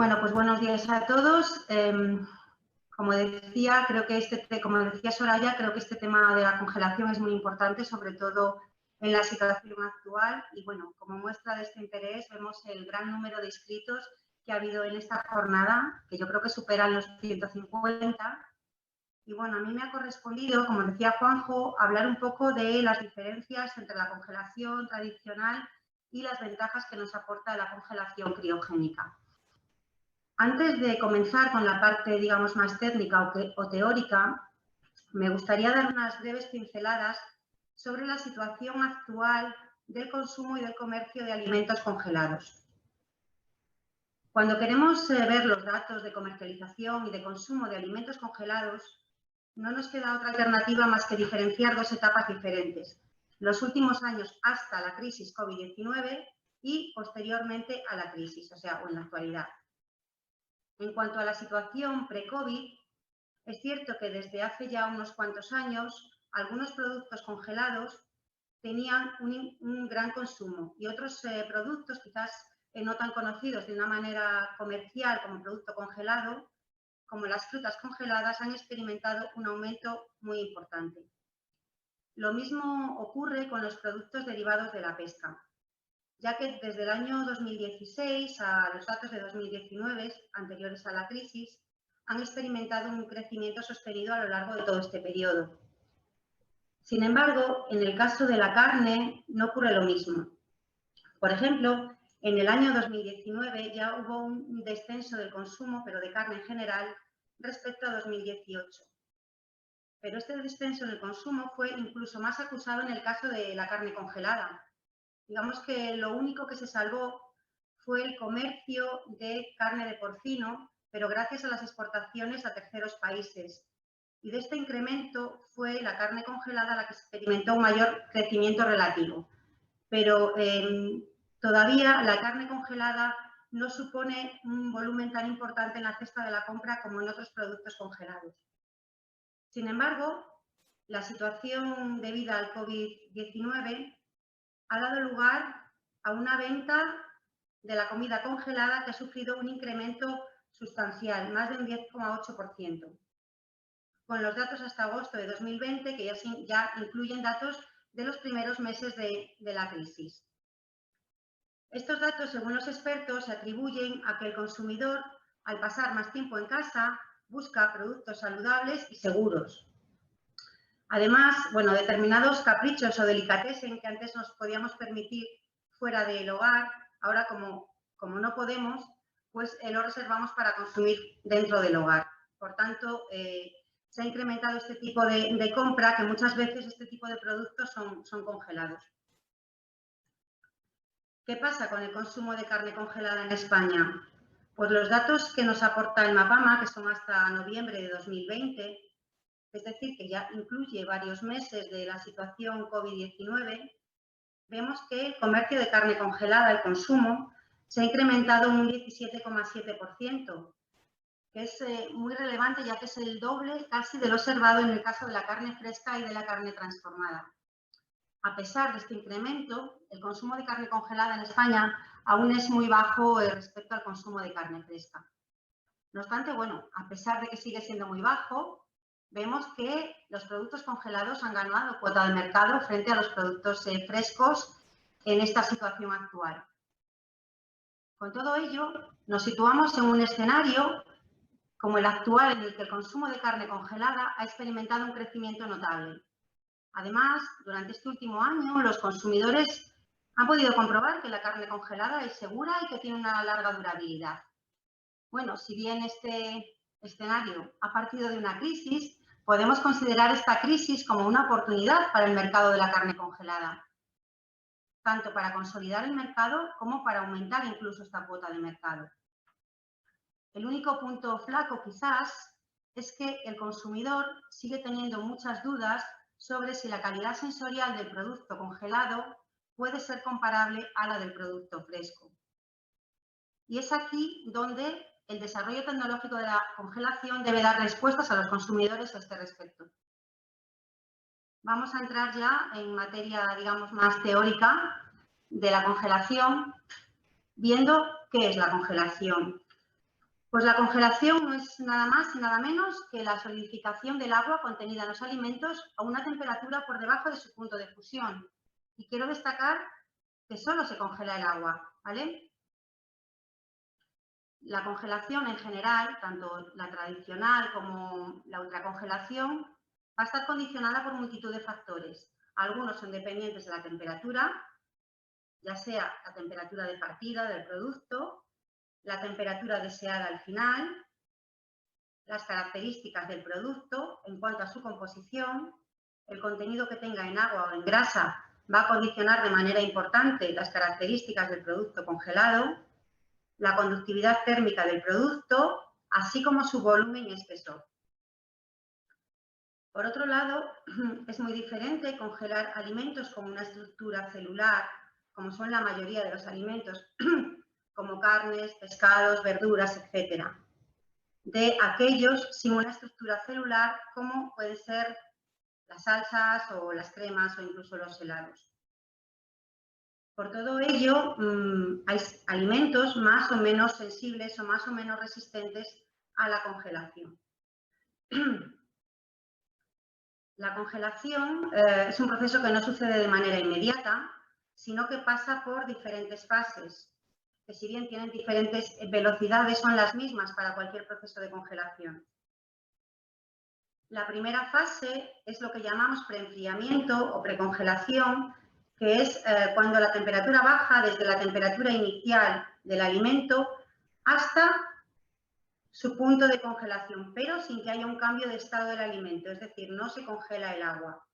Bueno, pues buenos días a todos. Como decía, como decía Soraya, creo que este tema de la congelación es muy importante, sobre todo en la situación actual. Y bueno, como muestra de este interés, vemos el gran número de inscritos que ha habido en esta jornada, que yo creo que superan los 150. Y bueno, a mí me ha correspondido, como decía Juanjo, hablar un poco de las diferencias entre la congelación tradicional y las ventajas que nos aporta la congelación criogénica. Antes de comenzar con la parte, digamos, más técnica o teórica, me gustaría dar unas breves pinceladas sobre la situación actual del consumo y del comercio de alimentos congelados. Cuando queremos ver los datos de comercialización y de consumo de alimentos congelados, no nos queda otra alternativa más que diferenciar dos etapas diferentes: los últimos años hasta la crisis COVID-19 y posteriormente a la crisis, o en la actualidad. En cuanto a la situación pre-COVID, es cierto que desde hace ya unos cuantos años algunos productos congelados tenían un gran consumo y otros productos, quizás no tan conocidos de una manera comercial como producto congelado, como las frutas congeladas, han experimentado un aumento muy importante. Lo mismo ocurre con los productos derivados de la pesca, ya que desde el año 2016 a los datos de 2019, anteriores a la crisis, han experimentado un crecimiento sostenido a lo largo de todo este periodo. Sin embargo, en el caso de la carne no ocurre lo mismo. Por ejemplo, en el año 2019 ya hubo un descenso del consumo, pero de carne en general, respecto a 2018. Pero este descenso en el consumo fue incluso más acusado en el caso de la carne congelada. Digamos que lo único que se salvó fue el comercio de carne de porcino, pero gracias a las exportaciones a terceros países. Y de este incremento fue la carne congelada la que experimentó un mayor crecimiento relativo. Pero todavía la carne congelada no supone un volumen tan importante en la cesta de la compra como en otros productos congelados. Sin embargo, la situación debida al COVID-19 ha dado lugar a una venta de la comida congelada que ha sufrido un incremento sustancial, más de un 10,8%, con los datos hasta agosto de 2020, que ya incluyen datos de los primeros meses de la crisis. Estos datos, según los expertos, se atribuyen a que el consumidor, al pasar más tiempo en casa, busca productos saludables y seguros. Además, determinados caprichos o delicatessen que antes nos podíamos permitir fuera del hogar, ahora como no podemos, pues lo reservamos para consumir dentro del hogar. Por tanto, se ha incrementado este tipo de compra, que muchas veces este tipo de productos son congelados. ¿Qué pasa con el consumo de carne congelada en España? Pues los datos que nos aporta el Mapama, que son hasta noviembre de 2020, es decir, que ya incluye varios meses de la situación COVID-19, vemos que el comercio de carne congelada, el consumo, se ha incrementado un 17,7%, que es muy relevante, ya que es el doble casi de lo observado en el caso de la carne fresca y de la carne transformada. A pesar de este incremento, el consumo de carne congelada en España aún es muy bajo respecto al consumo de carne fresca. No obstante, a pesar de que sigue siendo muy bajo, vemos que los productos congelados han ganado cuota de mercado frente a los productos frescos en esta situación actual. Con todo ello, nos situamos en un escenario como el actual, en el que el consumo de carne congelada ha experimentado un crecimiento notable. Además, durante este último año, los consumidores han podido comprobar que la carne congelada es segura y que tiene una larga durabilidad. Bueno, si bien este escenario ha partido de una crisis, podemos considerar esta crisis como una oportunidad para el mercado de la carne congelada, tanto para consolidar el mercado como para aumentar incluso esta cuota de mercado. El único punto flaco quizás es que el consumidor sigue teniendo muchas dudas sobre si la calidad sensorial del producto congelado puede ser comparable a la del producto fresco. Y es aquí donde el desarrollo tecnológico de la congelación debe dar respuestas a los consumidores a este respecto. Vamos a entrar ya en materia, digamos, más teórica de la congelación, viendo qué es la congelación. Pues la congelación no es nada más y nada menos que la solidificación del agua contenida en los alimentos a una temperatura por debajo de su punto de fusión. Y quiero destacar que solo se congela el agua, ¿vale? La congelación en general, tanto la tradicional como la ultracongelación, va a estar condicionada por multitud de factores. Algunos son dependientes de la temperatura, ya sea la temperatura de partida del producto, la temperatura deseada al final, las características del producto en cuanto a su composición, el contenido que tenga en agua o en grasa va a condicionar de manera importante las características del producto congelado, la conductividad térmica del producto, así como su volumen y espesor. Por otro lado, es muy diferente congelar alimentos con una estructura celular, como son la mayoría de los alimentos, como carnes, pescados, verduras, etc., de aquellos sin una estructura celular, como pueden ser las salsas o las cremas o incluso los helados. Por todo ello, hay alimentos más o menos sensibles o más o menos resistentes a la congelación. La congelación es un proceso que no sucede de manera inmediata, sino que pasa por diferentes fases, que si bien tienen diferentes velocidades, son las mismas para cualquier proceso de congelación. La primera fase es lo que llamamos preenfriamiento o precongelación, que es cuando la temperatura baja desde la temperatura inicial del alimento hasta su punto de congelación, pero sin que haya un cambio de estado del alimento, es decir, no se congela el agua.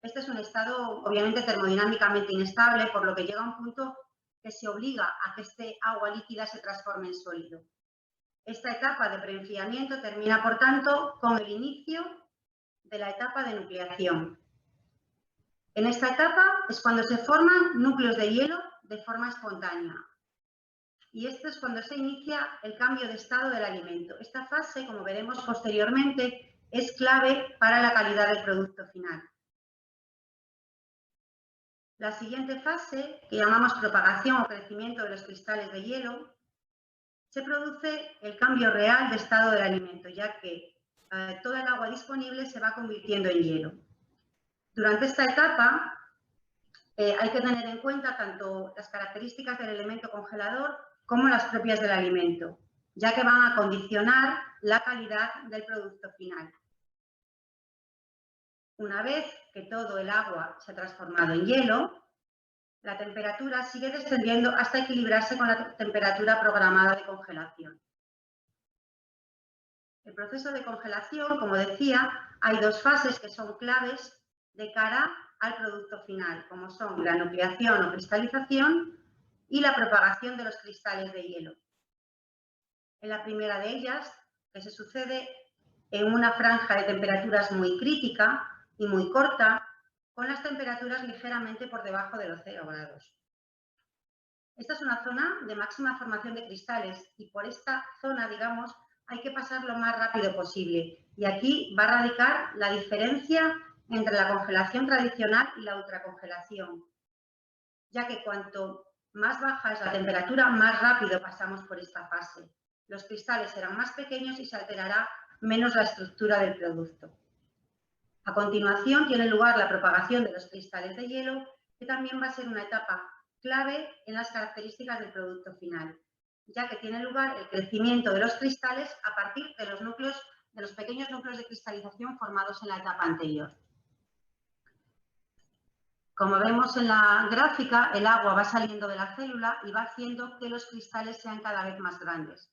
Este es un estado obviamente termodinámicamente inestable, por lo que llega a un punto que se obliga a que este agua líquida se transforme en sólido. Esta etapa de preenfriamiento termina, por tanto, con el inicio de la etapa de nucleación. En esta etapa es cuando se forman núcleos de hielo de forma espontánea. Y esto es cuando se inicia el cambio de estado del alimento. Esta fase, como veremos posteriormente, es clave para la calidad del producto final. La siguiente fase, que llamamos propagación o crecimiento de los cristales de hielo, se produce el cambio real de estado del alimento, ya que toda el agua disponible se va convirtiendo en hielo. Durante esta etapa hay que tener en cuenta tanto las características del elemento congelador como las propias del alimento, ya que van a condicionar la calidad del producto final. Una vez que todo el agua se ha transformado en hielo, la temperatura sigue descendiendo hasta equilibrarse con la temperatura programada de congelación. El proceso de congelación, como decía, hay dos fases que son claves de cara al producto final, como son la nucleación o cristalización y la propagación de los cristales de hielo. En la primera de ellas, que se sucede en una franja de temperaturas muy crítica y muy corta, con las temperaturas ligeramente por debajo de los 0 grados. Esta es una zona de máxima formación de cristales y por esta zona, digamos, hay que pasar lo más rápido posible. Y aquí va a radicar la diferencia entre la congelación tradicional y la ultracongelación, ya que cuanto más baja es la temperatura, más rápido pasamos por esta fase. Los cristales serán más pequeños y se alterará menos la estructura del producto. A continuación tiene lugar la propagación de los cristales de hielo, que también va a ser una etapa clave en las características del producto final, ya que tiene lugar el crecimiento de los cristales a partir de los pequeños núcleos de cristalización formados en la etapa anterior. Como vemos en la gráfica, el agua va saliendo de la célula y va haciendo que los cristales sean cada vez más grandes,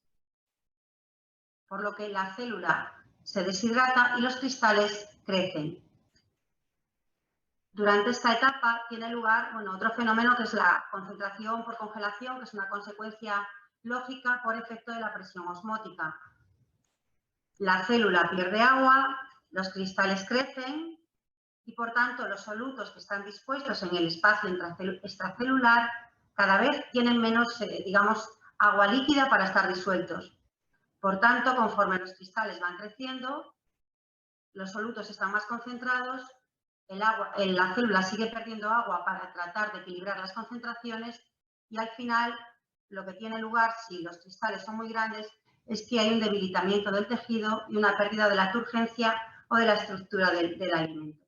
por lo que la célula se deshidrata y los cristales crecen. Durante esta etapa tiene lugar otro fenómeno que es la concentración por congelación, que es una consecuencia lógica por efecto de la presión osmótica. La célula pierde agua, los cristales crecen y, por tanto, los solutos que están dispuestos en el espacio extracelular cada vez tienen menos, agua líquida para estar disueltos. Por tanto, conforme los cristales van creciendo, los solutos están más concentrados, la célula sigue perdiendo agua para tratar de equilibrar las concentraciones y al final lo que tiene lugar, si los cristales son muy grandes, es que hay un debilitamiento del tejido y una pérdida de la turgencia o de la estructura del alimento.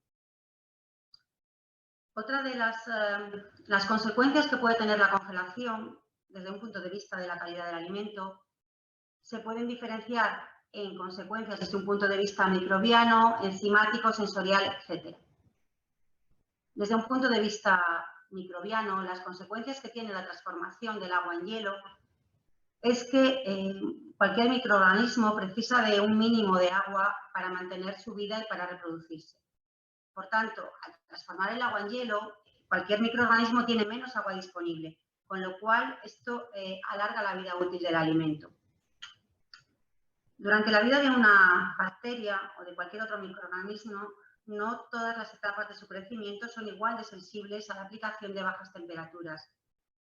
Otra de las consecuencias que puede tener la congelación, desde un punto de vista de la calidad del alimento, se pueden diferenciar en consecuencias desde un punto de vista microbiano, enzimático, sensorial, etc. Desde un punto de vista microbiano, las consecuencias que tiene la transformación del agua en hielo es que cualquier microorganismo precisa de un mínimo de agua para mantener su vida y para reproducirse. Por tanto, al transformar el agua en hielo, cualquier microorganismo tiene menos agua disponible, con lo cual esto alarga la vida útil del alimento. Durante la vida de una bacteria o de cualquier otro microorganismo, no todas las etapas de su crecimiento son igual de sensibles a la aplicación de bajas temperaturas,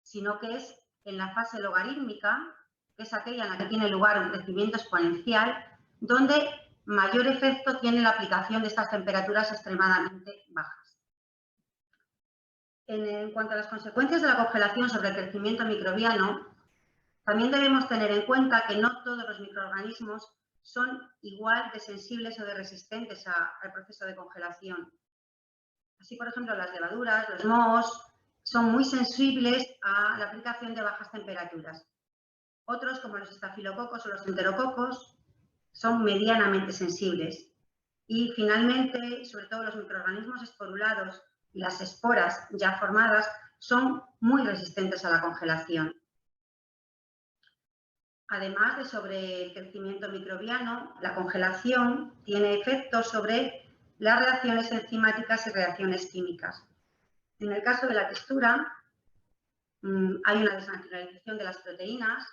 sino que es en la fase logarítmica, que es aquella en la que tiene lugar un crecimiento exponencial, donde mayor efecto tiene la aplicación de estas temperaturas extremadamente bajas. En cuanto a las consecuencias de la congelación sobre el crecimiento microbiano, también debemos tener en cuenta que no todos los microorganismos son igual de sensibles o de resistentes al proceso de congelación. Así, por ejemplo, las levaduras, los mohos, son muy sensibles a la aplicación de bajas temperaturas. Otros, como los estafilococos o los enterococos, son medianamente sensibles. Y finalmente, sobre todo los microorganismos esporulados y las esporas ya formadas son muy resistentes a la congelación. Además de sobre el crecimiento microbiano, la congelación tiene efectos sobre las reacciones enzimáticas y reacciones químicas. En el caso de la textura, hay una desnaturalización de las proteínas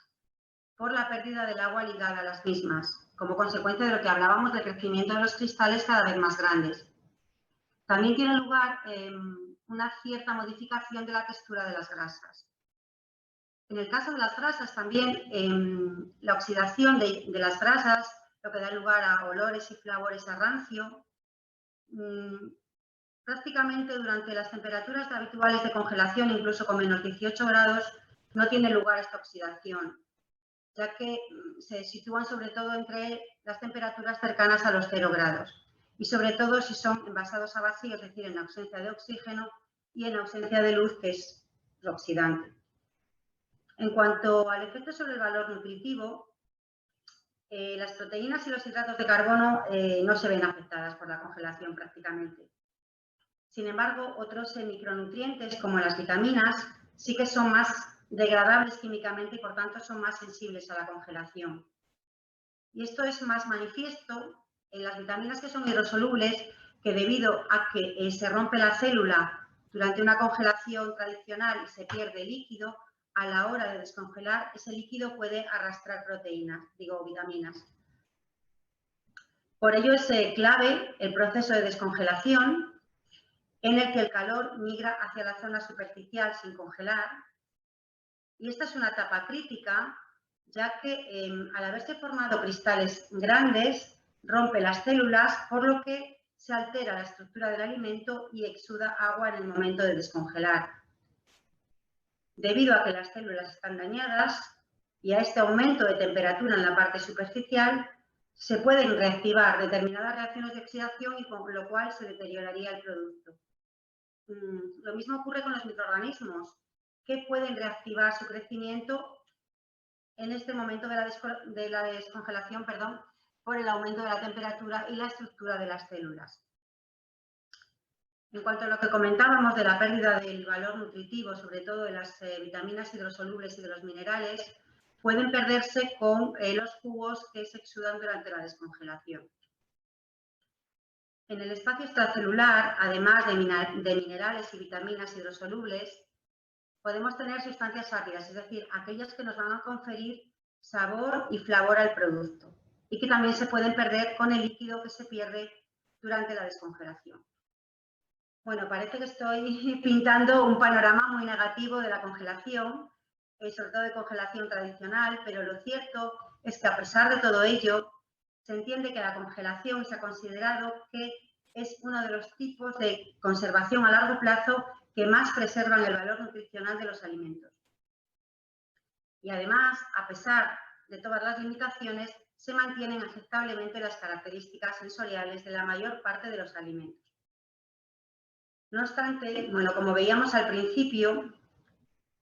por la pérdida del agua ligada a las mismas, como consecuencia de lo que hablábamos del crecimiento de los cristales cada vez más grandes. También tiene lugar una cierta modificación de la textura de las grasas. En el caso de las grasas también, la oxidación de las grasas, lo que da lugar a olores y flavores a rancio, prácticamente durante las temperaturas habituales de congelación, incluso con menos 18 grados, no tiene lugar esta oxidación, ya que se sitúan sobre todo entre las temperaturas cercanas a los 0 grados y sobre todo si son envasados a vacío, es decir, en ausencia de oxígeno y en ausencia de luz, que es lo oxidante. En cuanto al efecto sobre el valor nutritivo, las proteínas y los hidratos de carbono no se ven afectadas por la congelación prácticamente. Sin embargo, otros micronutrientes, como las vitaminas, sí que son más degradables químicamente y por tanto son más sensibles a la congelación. Y esto es más manifiesto en las vitaminas que son hidrosolubles, que debido a que se rompe la célula durante una congelación tradicional y se pierde líquido, a la hora de descongelar, ese líquido puede arrastrar vitaminas. Por ello es clave el proceso de descongelación, en el que el calor migra hacia la zona superficial sin congelar. Y esta es una etapa crítica, ya que al haberse formado cristales grandes, rompe las células, por lo que se altera la estructura del alimento y exuda agua en el momento de descongelar. Debido a que las células están dañadas y a este aumento de temperatura en la parte superficial, se pueden reactivar determinadas reacciones de oxidación y con lo cual se deterioraría el producto. Lo mismo ocurre con los microorganismos, que pueden reactivar su crecimiento en este momento de la descongelación, por el aumento de la temperatura y la estructura de las células. En cuanto a lo que comentábamos de la pérdida del valor nutritivo, sobre todo de las vitaminas hidrosolubles y de los minerales, pueden perderse con los jugos que se exudan durante la descongelación. En el espacio extracelular, además de minerales y vitaminas hidrosolubles, podemos tener sustancias ácidas, es decir, aquellas que nos van a conferir sabor y flavor al producto y que también se pueden perder con el líquido que se pierde durante la descongelación. Bueno, parece que estoy pintando un panorama muy negativo de la congelación, sobre todo de congelación tradicional, pero lo cierto es que a pesar de todo ello, se entiende que la congelación se ha considerado que es uno de los tipos de conservación a largo plazo que más preservan el valor nutricional de los alimentos. Y además, a pesar de todas las limitaciones, se mantienen aceptablemente las características sensoriales de la mayor parte de los alimentos. No obstante, bueno, como veíamos al principio,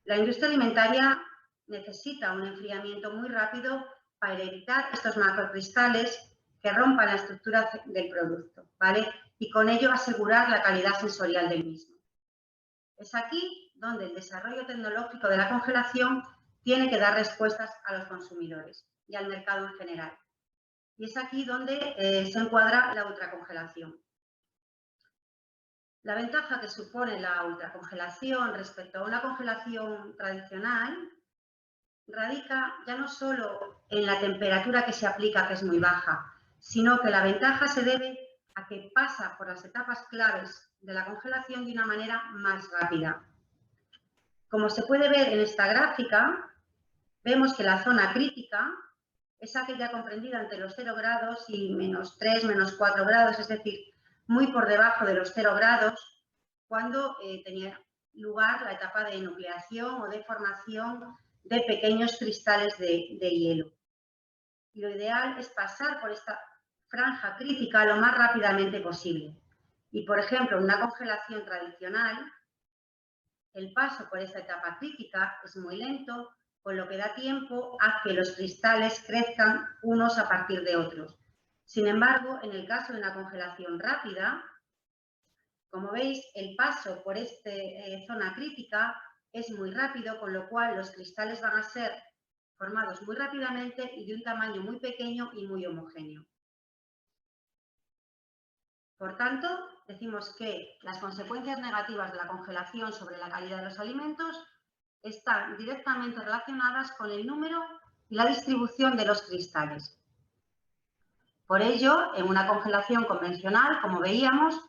la industria alimentaria necesita un enfriamiento muy rápido para evitar estos macrocristales que rompan la estructura del producto, ¿vale? Y con ello asegurar la calidad sensorial del mismo. Es aquí donde el desarrollo tecnológico de la congelación tiene que dar respuestas a los consumidores y al mercado en general. Y es aquí donde se encuadra la ultracongelación. La ventaja que supone la ultracongelación respecto a una congelación tradicional radica ya no solo en la temperatura que se aplica, que es muy baja, sino que la ventaja se debe a que pasa por las etapas claves de la congelación de una manera más rápida. Como se puede ver en esta gráfica, vemos que la zona crítica es aquella comprendida entre los 0 grados y -3, -4 grados, es decir, muy por debajo de los 0 grados, cuando tenía lugar la etapa de nucleación o de formación de pequeños cristales de hielo. Y lo ideal es pasar por esta franja crítica lo más rápidamente posible. Y, por ejemplo, en una congelación tradicional, el paso por esta etapa crítica es muy lento, con lo que da tiempo a que los cristales crezcan unos a partir de otros. Sin embargo, en el caso de una congelación rápida, como veis, el paso por esta zona crítica es muy rápido, con lo cual los cristales van a ser formados muy rápidamente y de un tamaño muy pequeño y muy homogéneo. Por tanto, decimos que las consecuencias negativas de la congelación sobre la calidad de los alimentos están directamente relacionadas con el número y la distribución de los cristales. Por ello, en una congelación convencional, como veíamos,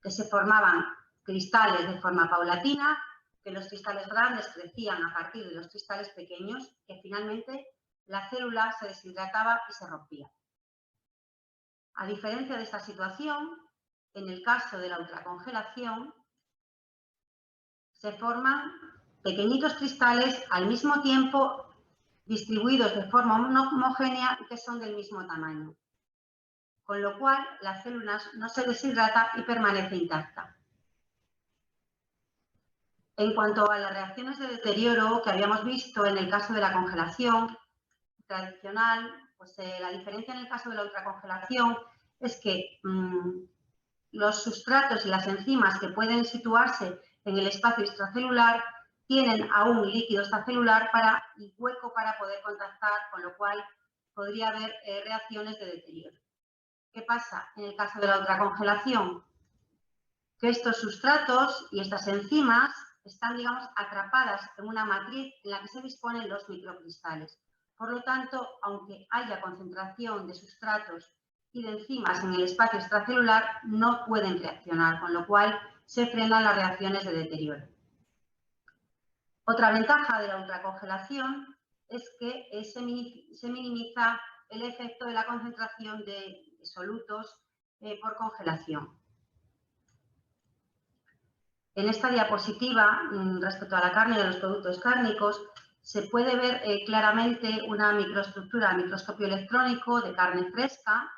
que se formaban cristales de forma paulatina, que los cristales grandes crecían a partir de los cristales pequeños, que finalmente la célula se deshidrataba y se rompía. A diferencia de esta situación, en el caso de la ultracongelación, se forman pequeñitos cristales al mismo tiempo distribuidos de forma homogénea y que son del mismo tamaño, con lo cual la célula no se deshidrata y permanece intacta. En cuanto a las reacciones de deterioro que habíamos visto en el caso de la congelación tradicional, pues la diferencia en el caso de la ultracongelación es que los sustratos y las enzimas que pueden situarse en el espacio extracelular tienen aún líquido extracelular y hueco para poder contactar, con lo cual podría haber reacciones de deterioro. ¿Qué pasa en el caso de la ultracongelación? Que estos sustratos y estas enzimas están, digamos, atrapadas en una matriz en la que se disponen los microcristales. Por lo tanto, aunque haya concentración de sustratos y de enzimas en el espacio extracelular, no pueden reaccionar, con lo cual se frenan las reacciones de deterioro. Otra ventaja de la ultracongelación es que se minimiza el efecto de la concentración de solutos por congelación. En esta diapositiva, respecto a la carne y a los productos cárnicos, se puede ver claramente una microestructura a microscopio electrónico de carne fresca,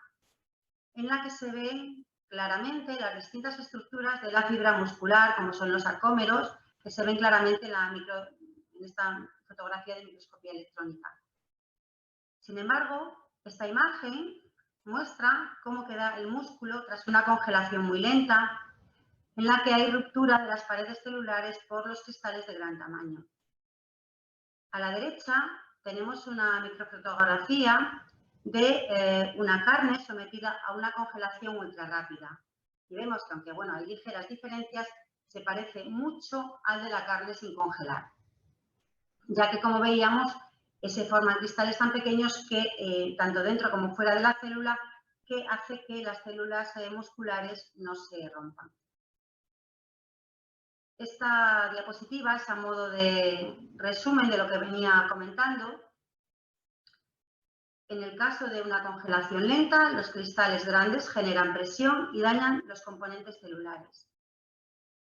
en la que se ven claramente las distintas estructuras de la fibra muscular, como son los sarcómeros, que se ven claramente en esta fotografía de microscopía electrónica. Sin embargo, esta imagen muestra cómo queda el músculo tras una congelación muy lenta, en la que hay ruptura de las paredes celulares por los cristales de gran tamaño. A la derecha tenemos una microfotografía de una carne sometida a una congelación ultra rápida. Y vemos que, aunque bueno, hay ligeras diferencias, se parece mucho al de la carne sin congelar, ya que, como veíamos, se forman cristales tan pequeños que, tanto dentro como fuera de la célula, que hace que las células musculares no se rompan. Esta diapositiva es a modo de resumen de lo que venía comentando. En el caso de una congelación lenta, los cristales grandes generan presión y dañan los componentes celulares.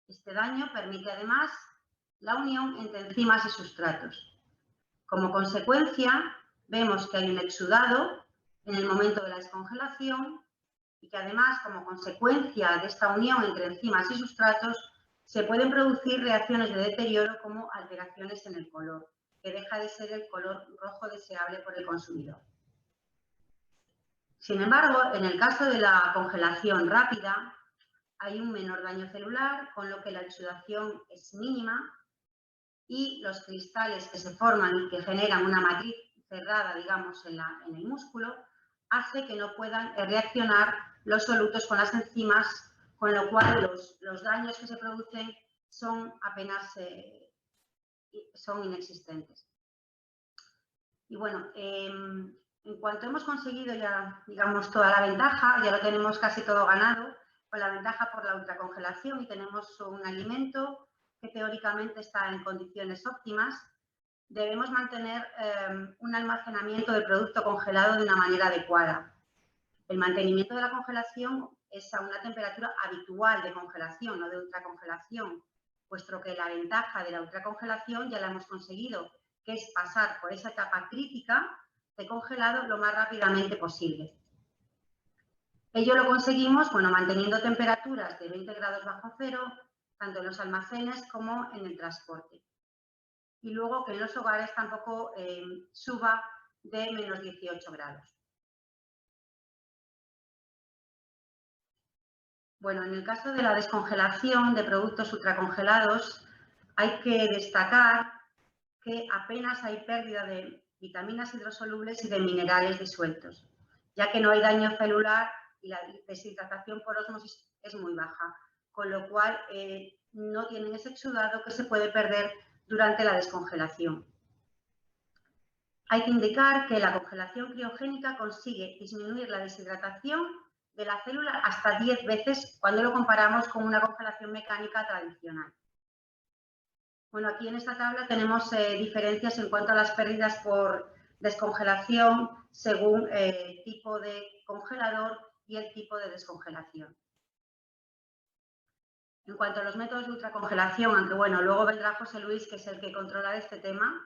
Este daño permite además la unión entre enzimas y sustratos. Como consecuencia, vemos que hay un exudado en el momento de la descongelación y que además, como consecuencia de esta unión entre enzimas y sustratos, se pueden producir reacciones de deterioro como alteraciones en el color, que deja de ser el color rojo deseable por el consumidor. Sin embargo, en el caso de la congelación rápida, hay un menor daño celular, con lo que la exudación es mínima y los cristales que se forman y que generan una matriz cerrada, digamos, en el músculo, hace que no puedan reaccionar los solutos con las enzimas, con lo cual los daños que se producen son apenas son inexistentes. Y bueno, en cuanto hemos conseguido ya, digamos, toda la ventaja, ya lo tenemos casi todo ganado, con la ventaja por la ultracongelación y tenemos un alimento que teóricamente está en condiciones óptimas, debemos mantener un almacenamiento del producto congelado de una manera adecuada. El mantenimiento de la congelación es a una temperatura habitual de congelación, no de ultracongelación, puesto que la ventaja de la ultracongelación ya la hemos conseguido, que es pasar por esa etapa crítica de congelado lo más rápidamente posible. Ello lo conseguimos, bueno, manteniendo temperaturas de 20 grados bajo cero, tanto en los almacenes como en el transporte. Y luego que en los hogares tampoco suba de menos 18 grados. Bueno, en el caso de la descongelación de productos ultracongelados, hay que destacar que apenas hay pérdida de vitaminas hidrosolubles y de minerales disueltos, ya que no hay daño celular y la deshidratación por ósmosis es muy baja, con lo cual no tienen ese exudado que se puede perder durante la descongelación. Hay que indicar que la congelación criogénica consigue disminuir la deshidratación de la célula hasta 10 veces cuando lo comparamos con una congelación mecánica tradicional. Bueno, aquí en esta tabla tenemos diferencias en cuanto a las pérdidas por descongelación según el tipo de congelador y el tipo de descongelación. En cuanto a los métodos de ultracongelación, aunque bueno, luego vendrá José Luis, que es el que controla este tema,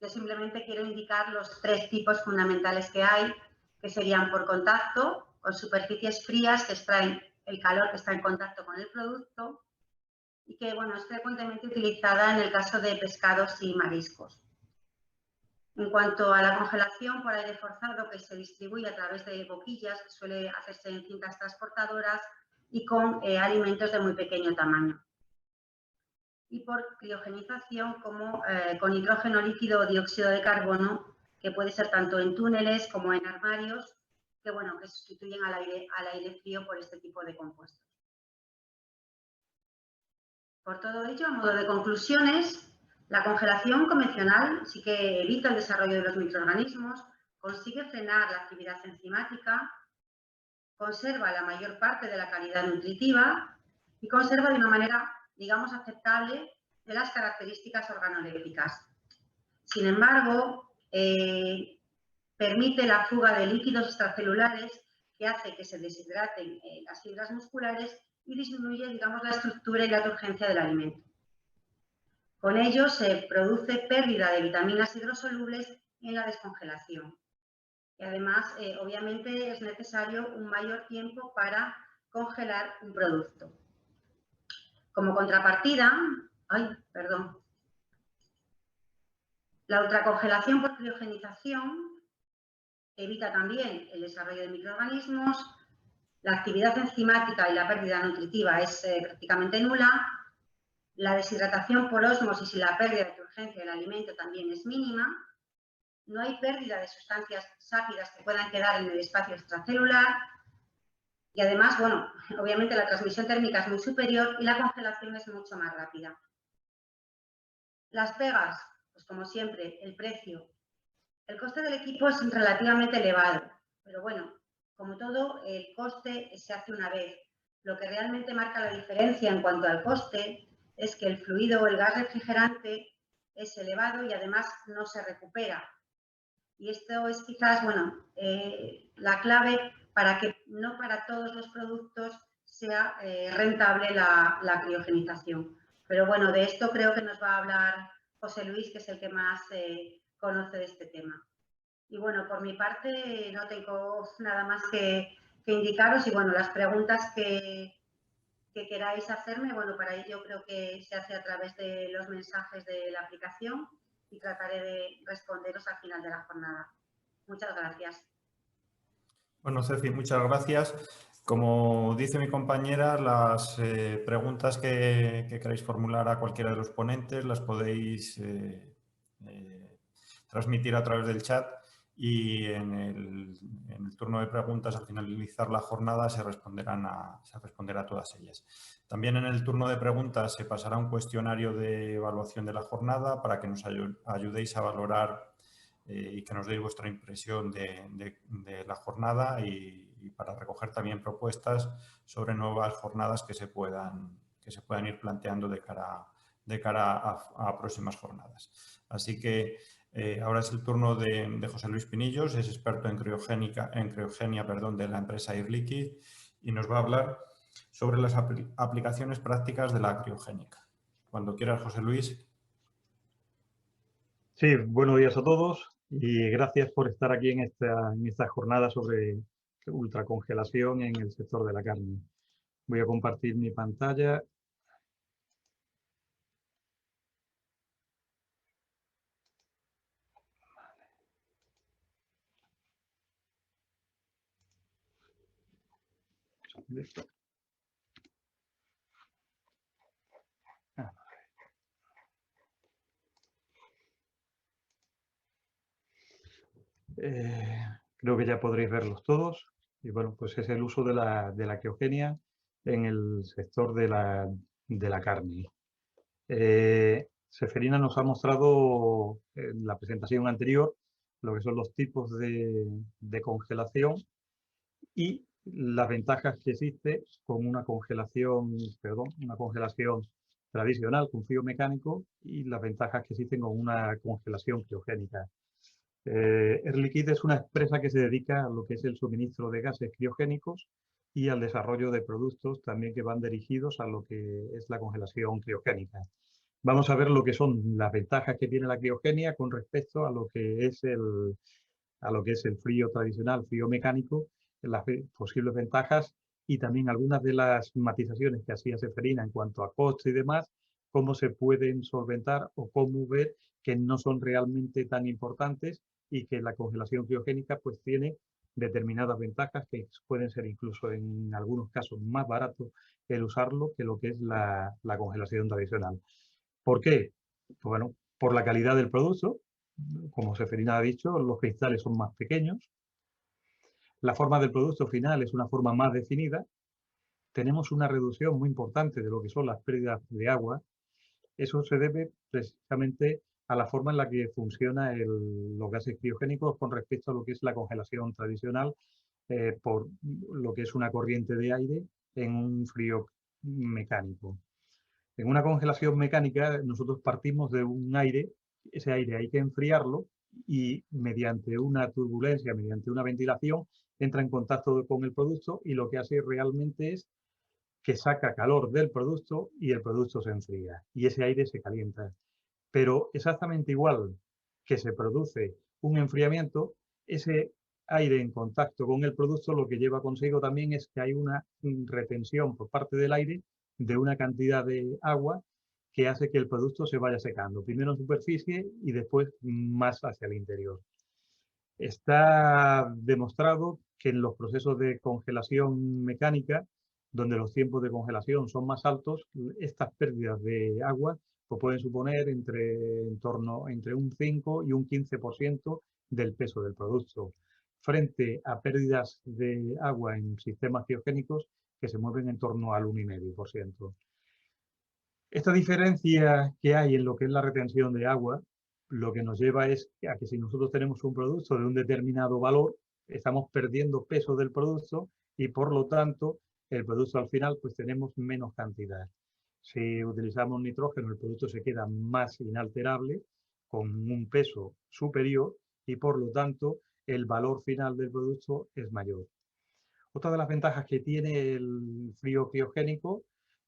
yo simplemente quiero indicar los 3 tipos fundamentales que hay, que serían por contacto, con superficies frías que extraen el calor que está en contacto con el producto y que, bueno, es frecuentemente utilizada en el caso de pescados y mariscos. En cuanto a la congelación por aire forzado, que se distribuye a través de boquillas, que suele hacerse en cintas transportadoras y con alimentos de muy pequeño tamaño. Y por criogenización como con nitrógeno líquido o dióxido de carbono, que puede ser tanto en túneles como en armarios, que, bueno, que sustituyen al aire frío por este tipo de compuestos. Por todo ello, a modo de conclusiones, la congelación convencional sí que evita el desarrollo de los microorganismos, consigue frenar la actividad enzimática, conserva la mayor parte de la calidad nutritiva y conserva de una manera, digamos, aceptable de las características organolépticas. Sin embargo, permite la fuga de líquidos extracelulares que hace que se deshidraten las fibras musculares y disminuye, digamos, la estructura y la turgencia del alimento. Con ello se produce pérdida de vitaminas hidrosolubles en la descongelación. Y además, obviamente, es necesario un mayor tiempo para congelar un producto. Como contrapartida, la ultracongelación por criogenización evita también el desarrollo de microorganismos, la actividad enzimática y la pérdida nutritiva es prácticamente nula, la deshidratación por ósmosis y la pérdida de turgencia del alimento también es mínima, no hay pérdida de sustancias sápidas que puedan quedar en el espacio extracelular y además, bueno, obviamente la transmisión térmica es muy superior y la congelación es mucho más rápida. Las pegas, pues como siempre, el precio. El coste del equipo es relativamente elevado, pero bueno, como todo, el coste se hace una vez. Lo que realmente marca la diferencia en cuanto al coste es que el fluido o el gas refrigerante es elevado y además no se recupera. Y esto es quizás, bueno, la clave para que no para todos los productos sea rentable la criogenización. Pero bueno, de esto creo que nos va a hablar José Luis, que es el que más conoce de este tema. Y bueno, por mi parte no tengo nada más que indicaros y bueno, las preguntas que queráis hacerme, bueno, para ello creo que se hace a través de los mensajes de la aplicación y trataré de responderos al final de la jornada. Muchas gracias. Bueno, Ceci, muchas gracias. Como dice mi compañera, las preguntas que queráis formular a cualquiera de los ponentes las podéis transmitir a través del chat y en el turno de preguntas al finalizar la jornada se responderá a todas ellas. También en el turno de preguntas se pasará un cuestionario de evaluación de la jornada para que nos ayudéis a valorar y que nos deis vuestra impresión de la jornada y para recoger también propuestas sobre nuevas jornadas que se puedan ir planteando de cara a próximas jornadas. Así que ahora es el turno de José Luis Pinillos, es experto en criogenia de la empresa Air Liquide y nos va a hablar sobre las aplicaciones prácticas de la criogénica. Cuando quieras, José Luis. Sí, buenos días a todos y gracias por estar aquí en esta jornada sobre ultracongelación en el sector de la carne. Voy a compartir mi pantalla. Creo que ya podréis verlos todos. Y bueno, pues es el uso de la criogenia en el sector de la carne. Seferina nos ha mostrado en la presentación anterior lo que son los tipos de congelación y las ventajas que existe con una congelación tradicional con frío mecánico y las ventajas que existen con una congelación criogénica. Air Liquide es una empresa que se dedica a lo que es el suministro de gases criogénicos y al desarrollo de productos también que van dirigidos a lo que es la congelación criogénica. Vamos a ver lo que son las ventajas que tiene la criogenia con respecto a lo que es el frío tradicional, frío mecánico, las posibles ventajas y también algunas de las matizaciones que hacía Seferina en cuanto a coste y demás, cómo se pueden solventar o cómo ver que no son realmente tan importantes y que la congelación criogénica pues tiene determinadas ventajas que pueden ser incluso en algunos casos más barato el usarlo que lo que es la congelación tradicional. ¿Por qué? Pues bueno, por la calidad del producto. Como Seferina ha dicho, los cristales son más pequeños. La forma del producto final es una forma más definida. Tenemos una reducción muy importante de lo que son las pérdidas de agua. Eso se debe precisamente a la forma en la que funcionan los gases criogénicos con respecto a lo que es la congelación tradicional por lo que es una corriente de aire en un frío mecánico. En una congelación mecánica nosotros partimos de un aire, ese aire hay que enfriarlo y mediante una turbulencia, mediante una ventilación, entra en contacto con el producto y lo que hace realmente es que saca calor del producto y el producto se enfría y ese aire se calienta. Pero exactamente igual que se produce un enfriamiento, ese aire en contacto con el producto lo que lleva consigo también es que hay una retención por parte del aire de una cantidad de agua que hace que el producto se vaya secando, primero en superficie y después más hacia el interior. Está demostrado que en los procesos de congelación mecánica, donde los tiempos de congelación son más altos, estas pérdidas de agua pues pueden suponer entre un 5 y un 15% del peso del producto, frente a pérdidas de agua en sistemas criogénicos que se mueven en torno al 1,5%. Esta diferencia que hay en lo que es la retención de agua, lo que nos lleva es a que si nosotros tenemos un producto de un determinado valor, estamos perdiendo peso del producto y por lo tanto el producto al final pues tenemos menos cantidad. Si utilizamos nitrógeno, el producto se queda más inalterable, con un peso superior y por lo tanto el valor final del producto es mayor. Otra de las ventajas que tiene el frío criogénico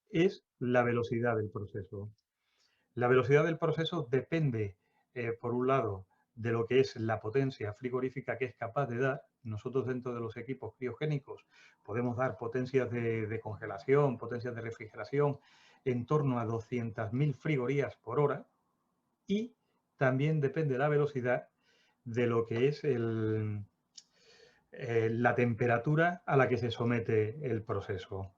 es la velocidad del proceso. La velocidad del proceso depende, por un lado, de lo que es la potencia frigorífica que es capaz de dar. Nosotros dentro de los equipos criogénicos podemos dar potencias de congelación, potencias de refrigeración en torno a 200.000 frigorías por hora, y también depende de la velocidad de lo que es la temperatura a la que se somete el proceso.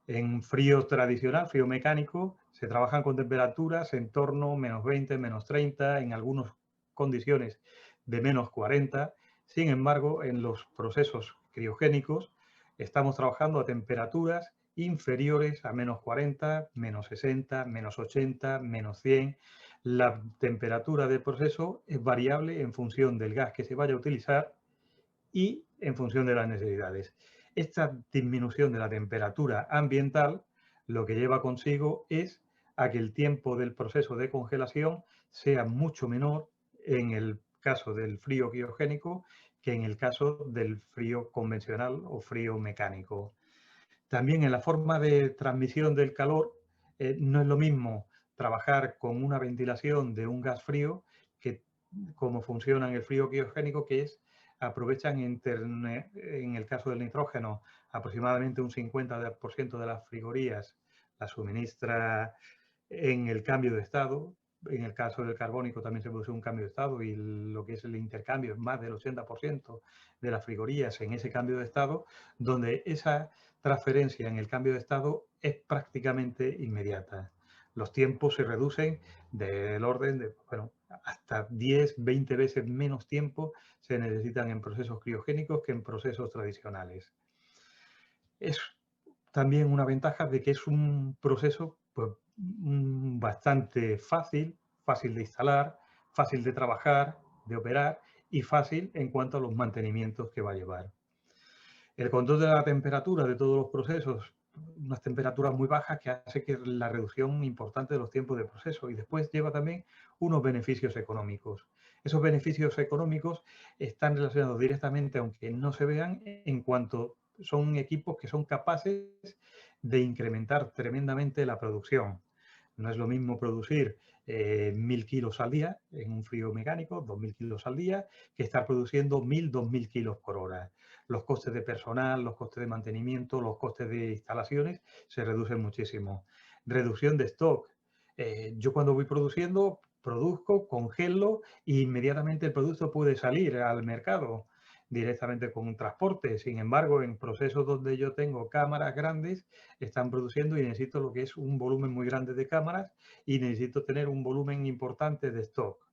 En frío tradicional, frío mecánico, se trabajan con temperaturas en torno a -20, -30, en algunas condiciones de -40. Sin embargo, en los procesos criogénicos estamos trabajando a temperaturas inferiores a -40, -60, -80, -100. La temperatura del proceso es variable en función del gas que se vaya a utilizar y en función de las necesidades. Esta disminución de la temperatura ambiental lo que lleva consigo es a que el tiempo del proceso de congelación sea mucho menor en el caso del frío criogénico que en el caso del frío convencional o frío mecánico. También en la forma de transmisión del calor no es lo mismo trabajar con una ventilación de un gas frío que como funciona en el frío criogénico, que es aprovechan en el caso del nitrógeno aproximadamente un 50% de las frigorías la suministra en el cambio de estado. En el caso del carbónico también se produce un cambio de estado y lo que es el intercambio es más del 80% de las frigorías en ese cambio de estado, donde esa transferencia en el cambio de estado es prácticamente inmediata. Los tiempos se reducen del orden de, bueno, hasta 10, 20 veces menos tiempo se necesitan en procesos criogénicos que en procesos tradicionales. Es también una ventaja de que es un proceso pues, bastante fácil de instalar, fácil de trabajar, de operar y fácil en cuanto a los mantenimientos que va a llevar. El control de la temperatura de todos los procesos, unas temperaturas muy bajas que hace que la reducción importante de los tiempos de proceso, y después lleva también unos beneficios económicos. Esos beneficios económicos están relacionados directamente, aunque no se vean, en cuanto son equipos que son capaces de incrementar tremendamente la producción. No es lo mismo producir 1.000 kilos al día en un frío mecánico, 2.000 kilos al día, que estar produciendo 1.000, 2.000 kilos por hora. Los costes de personal, los costes de mantenimiento, los costes de instalaciones se reducen muchísimo. Reducción de stock. Yo cuando voy produciendo, produzco, congelo e inmediatamente el producto puede salir al mercado directamente con un transporte. Sin embargo, en procesos donde yo tengo cámaras grandes, están produciendo y necesito lo que es un volumen muy grande de cámaras y necesito tener un volumen importante de stock.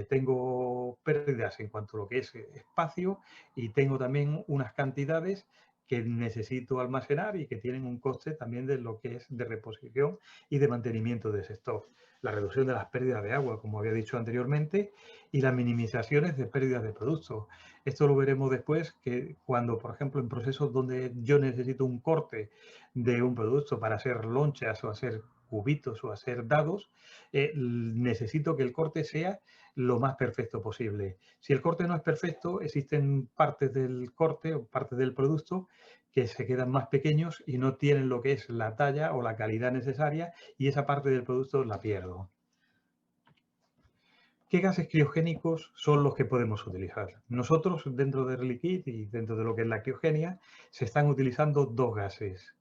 Tengo pérdidas en cuanto a lo que es espacio y tengo también unas cantidades que necesito almacenar y que tienen un coste también de lo que es de reposición y de mantenimiento de ese stock. La reducción de las pérdidas de agua, como había dicho anteriormente, y las minimizaciones de pérdidas de productos. Esto lo veremos después, que cuando, por ejemplo, en procesos donde yo necesito un corte de un producto para hacer lonchas o hacer cubitos o hacer dados, necesito que el corte sea lo más perfecto posible. Si el corte no es perfecto, existen partes del corte o partes del producto que se quedan más pequeños y no tienen lo que es la talla o la calidad necesaria y esa parte del producto la pierdo. ¿Qué gases criogénicos son los que podemos utilizar? Nosotros, dentro de Air Liquide y dentro de lo que es la criogenia, se están utilizando dos gases.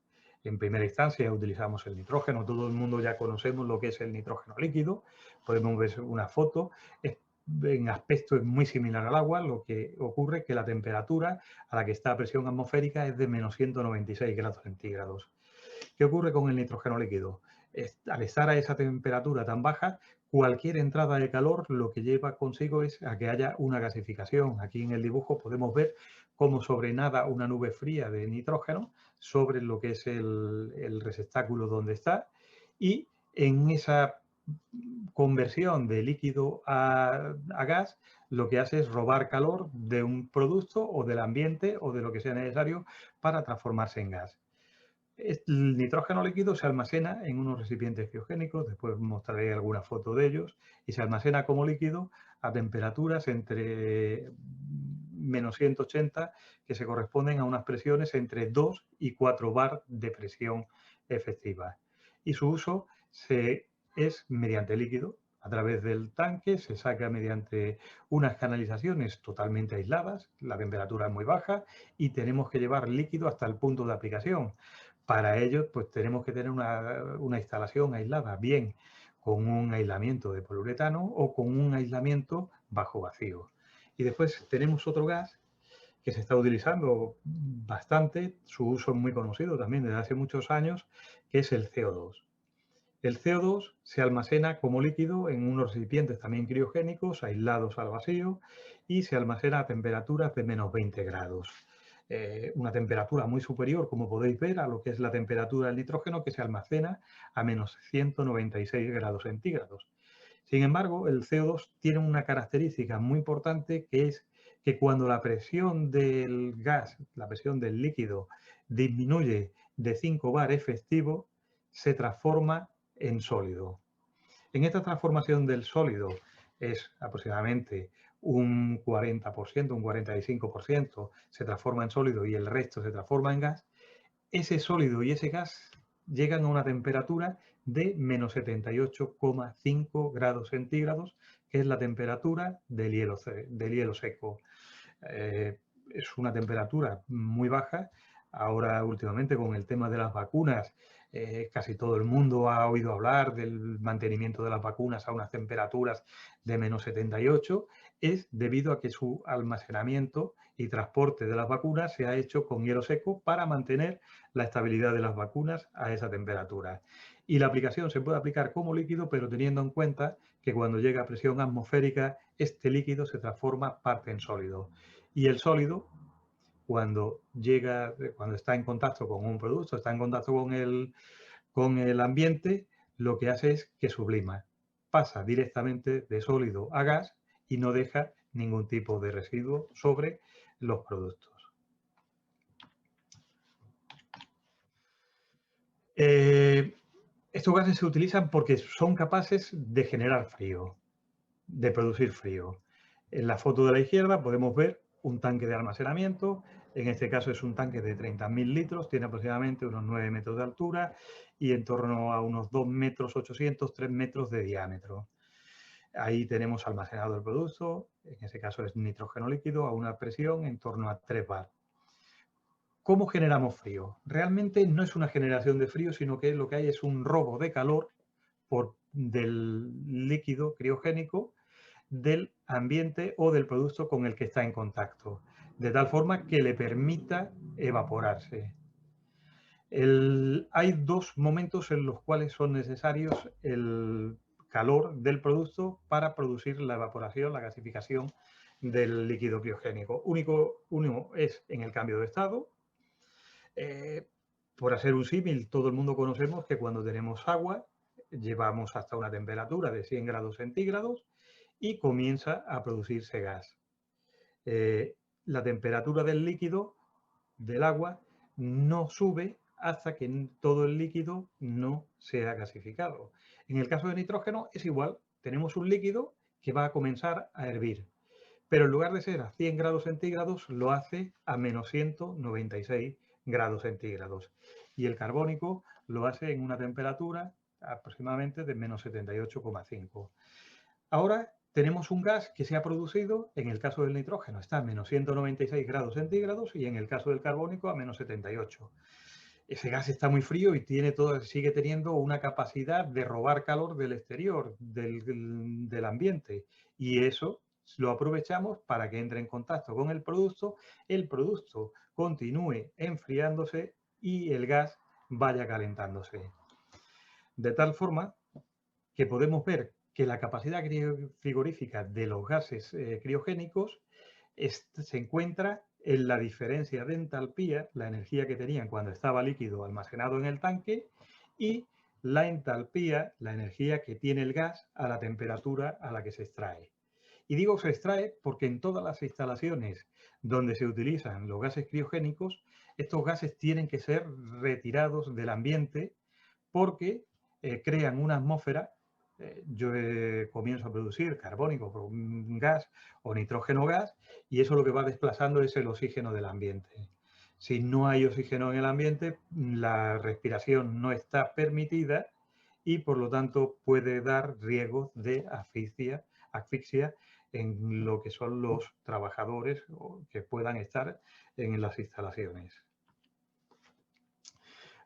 En primera instancia utilizamos el nitrógeno. Todo el mundo ya conocemos lo que es el nitrógeno líquido. Podemos ver una foto. En aspecto es muy similar al agua. Lo que ocurre es que la temperatura a la que está a presión atmosférica es de -196 grados centígrados. ¿Qué ocurre con el nitrógeno líquido? Al estar a esa temperatura tan baja, cualquier entrada de calor lo que lleva consigo es a que haya una gasificación. Aquí en el dibujo podemos ver cómo sobrenada una nube fría de nitrógeno sobre lo que es el receptáculo donde está, y en esa conversión de líquido a gas lo que hace es robar calor de un producto o del ambiente o de lo que sea necesario para transformarse en gas. El nitrógeno líquido se almacena en unos recipientes criogénicos, después mostraré alguna foto de ellos, y se almacena como líquido a temperaturas entre -180, que se corresponden a unas presiones entre 2 y 4 bar de presión efectiva. Y su uso es mediante líquido, a través del tanque, se saca mediante unas canalizaciones totalmente aisladas, la temperatura es muy baja y tenemos que llevar líquido hasta el punto de aplicación. Para ello, pues tenemos que tener una instalación aislada, bien con un aislamiento de poliuretano o con un aislamiento bajo vacío. Y después tenemos otro gas que se está utilizando bastante, su uso es muy conocido también desde hace muchos años, que es el CO2. El CO2 se almacena como líquido en unos recipientes también criogénicos, aislados al vacío, y se almacena a temperaturas de menos 20 grados. Una temperatura muy superior, como podéis ver, a lo que es la temperatura del nitrógeno, que se almacena a menos 196 grados centígrados. Sin embargo, el CO2 tiene una característica muy importante, que es que cuando la presión del gas, la presión del líquido, disminuye de 5 bar efectivo, se transforma en sólido. En esta transformación del sólido es aproximadamente un 40%, un 45% se transforma en sólido y el resto se transforma en gas. Ese sólido y ese gas llegan a una temperatura de menos 78,5 grados centígrados, que es la temperatura del hielo seco. Es una temperatura muy baja. Ahora, últimamente, con el tema de las vacunas, casi todo el mundo ha oído hablar del mantenimiento de las vacunas a unas temperaturas de menos 78. Es debido a que su almacenamiento y transporte de las vacunas se ha hecho con hielo seco para mantener la estabilidad de las vacunas a esa temperatura. Y la aplicación se puede aplicar como líquido, pero teniendo en cuenta que cuando llega a presión atmosférica, este líquido se transforma parte en sólido. Y el sólido, cuando está en contacto con un producto, está en contacto con el ambiente, lo que hace es que sublima. Pasa directamente de sólido a gas y no deja ningún tipo de residuo sobre los productos. Estos gases se utilizan porque son capaces de generar frío, de producir frío. En la foto de la izquierda podemos ver un tanque de almacenamiento. En este caso es un tanque de 30.000 litros, tiene aproximadamente unos 9 metros de altura y en torno a unos 2 metros 800, 3 metros de diámetro. Ahí tenemos almacenado el producto, en este caso es nitrógeno líquido, a una presión en torno a 3 bar. ¿Cómo generamos frío? Realmente no es una generación de frío, sino que lo que hay es un robo de calor del líquido criogénico del ambiente o del producto con el que está en contacto, de tal forma que le permita evaporarse. Hay dos momentos en los cuales son necesarios el calor del producto para producir la evaporación, la gasificación del líquido criogénico. Uno es en el cambio de estado. Por hacer un símil, todo el mundo conocemos que cuando tenemos agua, llevamos hasta una temperatura de 100 grados centígrados y comienza a producirse gas. La temperatura del líquido, del agua, no sube hasta que todo el líquido no sea gasificado. En el caso de nitrógeno es igual, tenemos un líquido que va a comenzar a hervir, pero en lugar de ser a 100 grados centígrados lo hace a menos 196 grados centígrados. Y el carbónico lo hace en una temperatura aproximadamente de menos 78,5. Ahora tenemos un gas que se ha producido, en el caso del nitrógeno está a menos 196 grados centígrados y en el caso del carbónico a menos 78. Ese gas está muy frío y sigue teniendo una capacidad de robar calor del exterior, del ambiente. Y eso lo aprovechamos para que entre en contacto con el producto continúe enfriándose y el gas vaya calentándose. De tal forma que podemos ver que la capacidad frigorífica de los gases criogénicos se encuentra en la diferencia de entalpía, la energía que tenían cuando estaba líquido almacenado en el tanque, y la entalpía, la energía que tiene el gas a la temperatura a la que se extrae. Y digo se extrae porque en todas las instalaciones donde se utilizan los gases criogénicos, estos gases tienen que ser retirados del ambiente porque crean una atmósfera. Yo comienzo a producir carbónico por un gas o nitrógeno gas y eso lo que va desplazando es el oxígeno del ambiente. Si no hay oxígeno en el ambiente, la respiración no está permitida y por lo tanto puede dar riesgos de asfixia en lo que son los trabajadores que puedan estar en las instalaciones.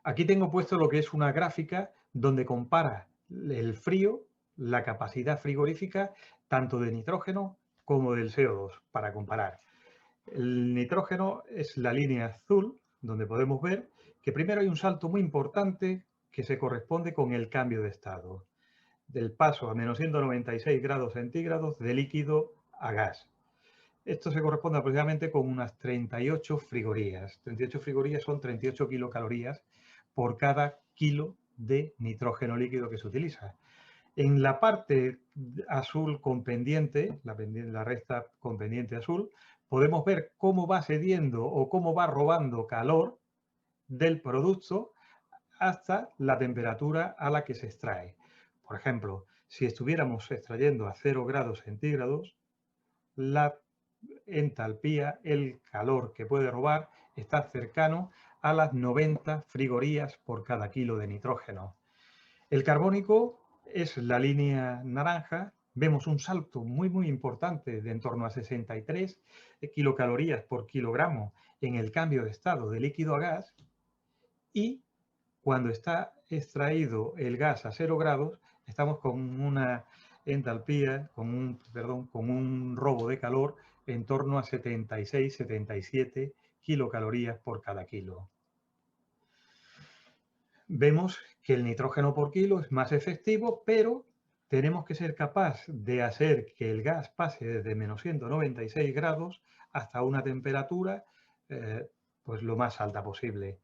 Aquí tengo puesto lo que es una gráfica donde compara el frío, la capacidad frigorífica, tanto de nitrógeno como del CO2, para comparar. El nitrógeno es la línea azul, donde podemos ver que primero hay un salto muy importante que se corresponde con el cambio de estado, del paso a menos 196 grados centígrados de líquido a gas. Esto se corresponde aproximadamente con unas 38 frigorías. 38 frigorías son 38 kilocalorías por cada kilo de nitrógeno líquido que se utiliza. En la parte azul con pendiente, la recta con pendiente azul, podemos ver cómo va cediendo o cómo va robando calor del producto hasta la temperatura a la que se extrae. Por ejemplo, si estuviéramos extrayendo a 0 grados centígrados, la entalpía, el calor que puede robar, está cercano a las 90 frigorías por cada kilo de nitrógeno. El carbónico es la línea naranja. Vemos un salto muy importante de en torno a 63 kilocalorías por kilogramo en el cambio de estado de líquido a gas, y cuando está extraído el gas a 0 grados estamos con una entalpía, con un robo de calor en torno a 76-77 kilocalorías por cada kilo. Vemos que el nitrógeno por kilo es más efectivo, pero tenemos que ser capaz de hacer que el gas pase desde menos 196 grados hasta una temperatura pues lo más alta posible.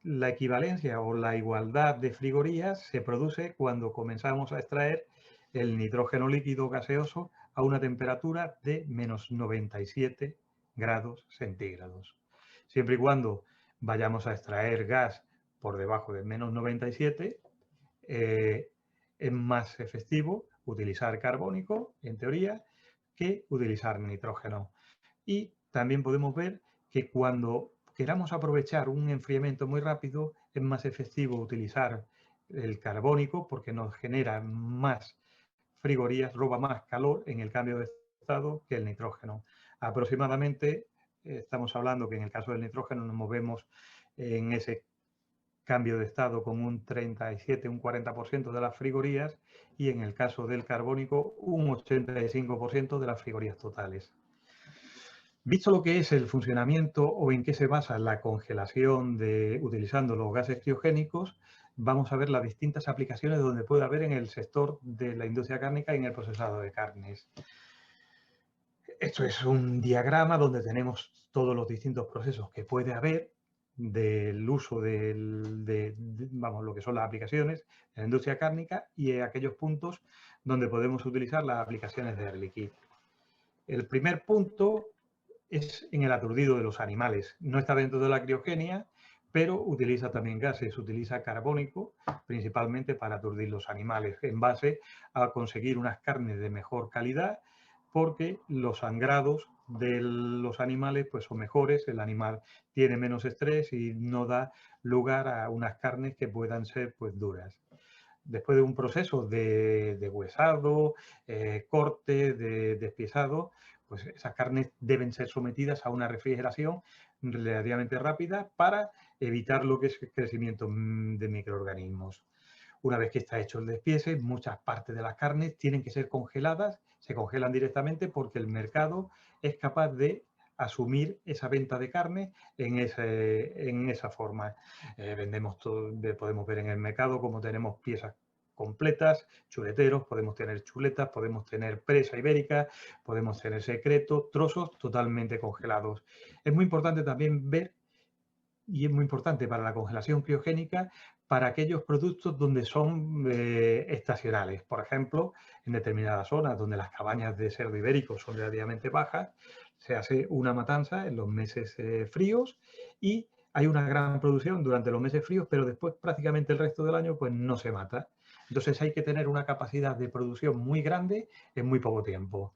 La equivalencia o la igualdad de frigorías se produce cuando comenzamos a extraer el nitrógeno líquido gaseoso a una temperatura de menos 97 grados centígrados. Siempre y cuando vayamos a extraer gas por debajo de menos 97, es más efectivo utilizar carbónico, en teoría, que utilizar nitrógeno. Y también podemos ver que cuando queramos aprovechar un enfriamiento muy rápido, es más efectivo utilizar el carbónico porque nos genera más frigorías, roba más calor en el cambio de estado que el nitrógeno. Aproximadamente estamos hablando que en el caso del nitrógeno nos movemos en ese cambio de estado con un 37, un 40% de las frigorías, y en el caso del carbónico un 85% de las frigorías totales. Visto lo que es el funcionamiento o en qué se basa la congelación utilizando los gases criogénicos, vamos a ver las distintas aplicaciones donde puede haber en el sector de la industria cárnica y en el procesado de carnes. Esto es un diagrama donde tenemos todos los distintos procesos que puede haber del uso de lo que son las aplicaciones de la industria cárnica y aquellos puntos donde podemos utilizar las aplicaciones de Air Liquide. El primer punto es en el aturdido de los animales. No está dentro de la criogenia, pero utiliza también gases, utiliza carbónico, principalmente para aturdir los animales, en base a conseguir unas carnes de mejor calidad, porque los sangrados de los animales pues son mejores, el animal tiene menos estrés y no da lugar a unas carnes que puedan ser pues duras. Después de un proceso de huesado, corte, de despiezado, pues esas carnes deben ser sometidas a una refrigeración relativamente rápida para evitar lo que es el crecimiento de microorganismos. Una vez que está hecho el despiece, muchas partes de las carnes tienen que ser congeladas, se congelan directamente porque el mercado es capaz de asumir esa venta de carne en esa forma. Vendemos todo, podemos ver en el mercado cómo tenemos piezas completas, chuleteros, podemos tener chuletas, podemos tener presa ibérica, podemos tener secreto, trozos totalmente congelados. Es muy importante también ver, y es muy importante para la congelación criogénica, para aquellos productos donde son estacionales. Por ejemplo, en determinadas zonas donde las cabañas de cerdo ibérico son relativamente bajas, se hace una matanza en los meses fríos y hay una gran producción durante los meses fríos, pero después prácticamente el resto del año pues no se mata. Entonces hay que tener una capacidad de producción muy grande en muy poco tiempo.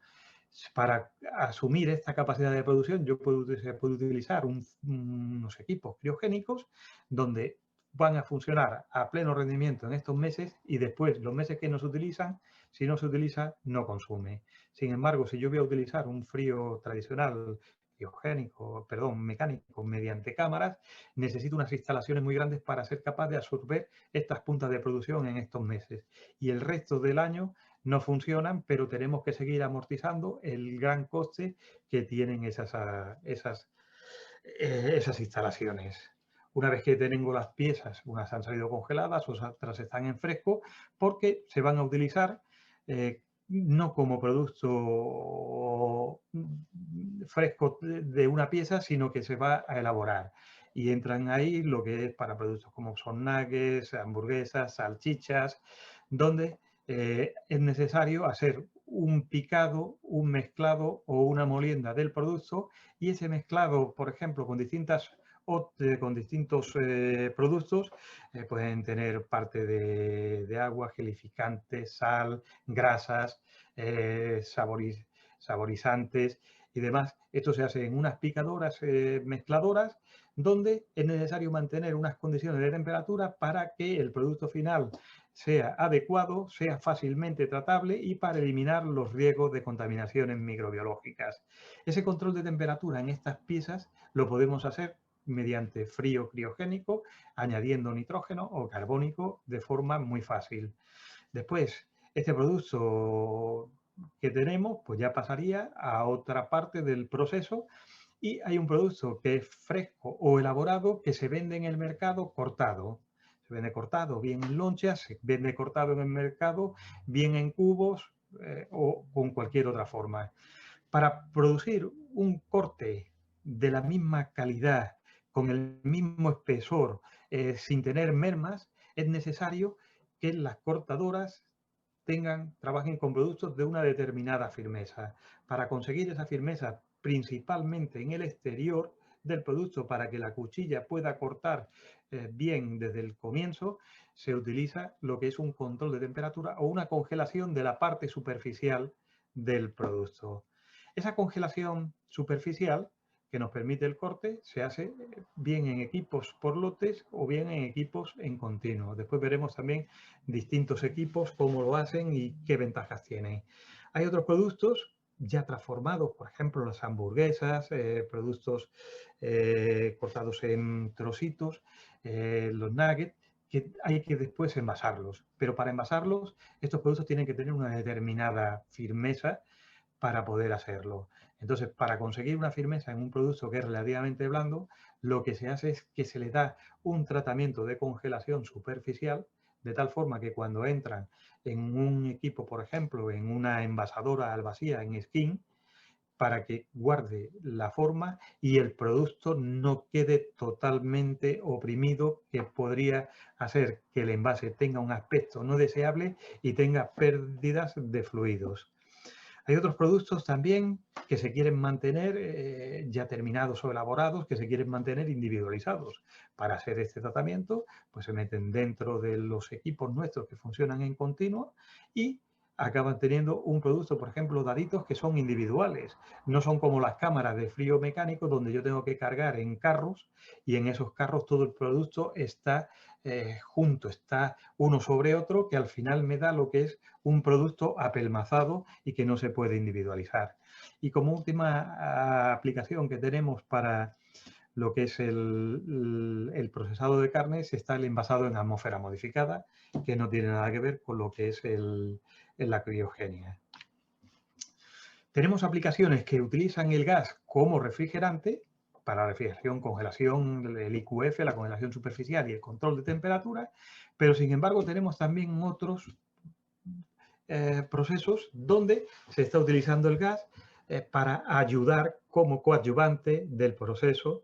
Para asumir esta capacidad de producción se puede utilizar unos equipos criogénicos donde van a funcionar a pleno rendimiento en estos meses y después los meses que no se utilizan, si no se utiliza, no consume. Sin embargo, si yo voy a utilizar un frío tradicional, mecánico, mediante cámaras, necesito unas instalaciones muy grandes para ser capaz de absorber estas puntas de producción en estos meses. Y el resto del año no funcionan, pero tenemos que seguir amortizando el gran coste que tienen esas instalaciones. Una vez que tengo las piezas, unas han salido congeladas, otras están en fresco, porque se van a utilizar no como producto fresco de una pieza, sino que se va a elaborar. Y entran ahí lo que es para productos como son nuggets, hamburguesas, salchichas, donde es necesario hacer un picado, un mezclado o una molienda del producto, y ese mezclado, por ejemplo, con distintos productos, pueden tener parte de agua, gelificantes, sal, grasas, saborizantes y demás. Esto se hace en unas picadoras mezcladoras, donde es necesario mantener unas condiciones de temperatura para que el producto final sea adecuado, sea fácilmente tratable y para eliminar los riesgos de contaminaciones microbiológicas. Ese control de temperatura en estas piezas lo podemos hacer mediante frío criogénico, añadiendo nitrógeno o carbónico de forma muy fácil. Después, este producto que tenemos, pues ya pasaría a otra parte del proceso, y hay un producto que es fresco o elaborado que se vende en el mercado cortado. Se vende cortado bien en lonchas, se vende cortado en el mercado bien en cubos o con cualquier otra forma. Para producir un corte de la misma calidad, con el mismo espesor, sin tener mermas, es necesario que las cortadoras trabajen con productos de una determinada firmeza. Para conseguir esa firmeza, principalmente en el exterior del producto, para que la cuchilla pueda cortar bien desde el comienzo, se utiliza lo que es un control de temperatura o una congelación de la parte superficial del producto. Esa congelación superficial que nos permite el corte se hace bien en equipos por lotes o bien en equipos en continuo. Después veremos también distintos equipos, cómo lo hacen y qué ventajas tienen. Hay otros productos ya transformados, por ejemplo, las hamburguesas, productos cortados en trocitos, los nuggets, que hay que después envasarlos. Pero para envasarlos, estos productos tienen que tener una determinada firmeza para poder hacerlo. Entonces, para conseguir una firmeza en un producto que es relativamente blando, lo que se hace es que se le da un tratamiento de congelación superficial, de tal forma que cuando entran en un equipo, por ejemplo, en una envasadora al vacía, en skin, para que guarde la forma y el producto no quede totalmente oprimido, que podría hacer que el envase tenga un aspecto no deseable y tenga pérdidas de fluidos. Hay otros productos también que se quieren mantener ya terminados o elaborados, que se quieren mantener individualizados. Para hacer este tratamiento, pues se meten dentro de los equipos nuestros que funcionan en continuo y acaban teniendo un producto, por ejemplo, daditos que son individuales. No son como las cámaras de frío mecánico, donde yo tengo que cargar en carros y en esos carros todo el producto está junto, está uno sobre otro, que al final me da lo que es un producto apelmazado y que no se puede individualizar. Y como última aplicación que tenemos para lo que es el procesado de carnes está el envasado en atmósfera modificada, que no tiene nada que ver con lo que es la criogenia. Tenemos aplicaciones que utilizan el gas como refrigerante para refrigeración, congelación, el IQF, la congelación superficial y el control de temperatura, pero sin embargo tenemos también otros procesos donde se está utilizando el gas para ayudar como coadyuvante del proceso,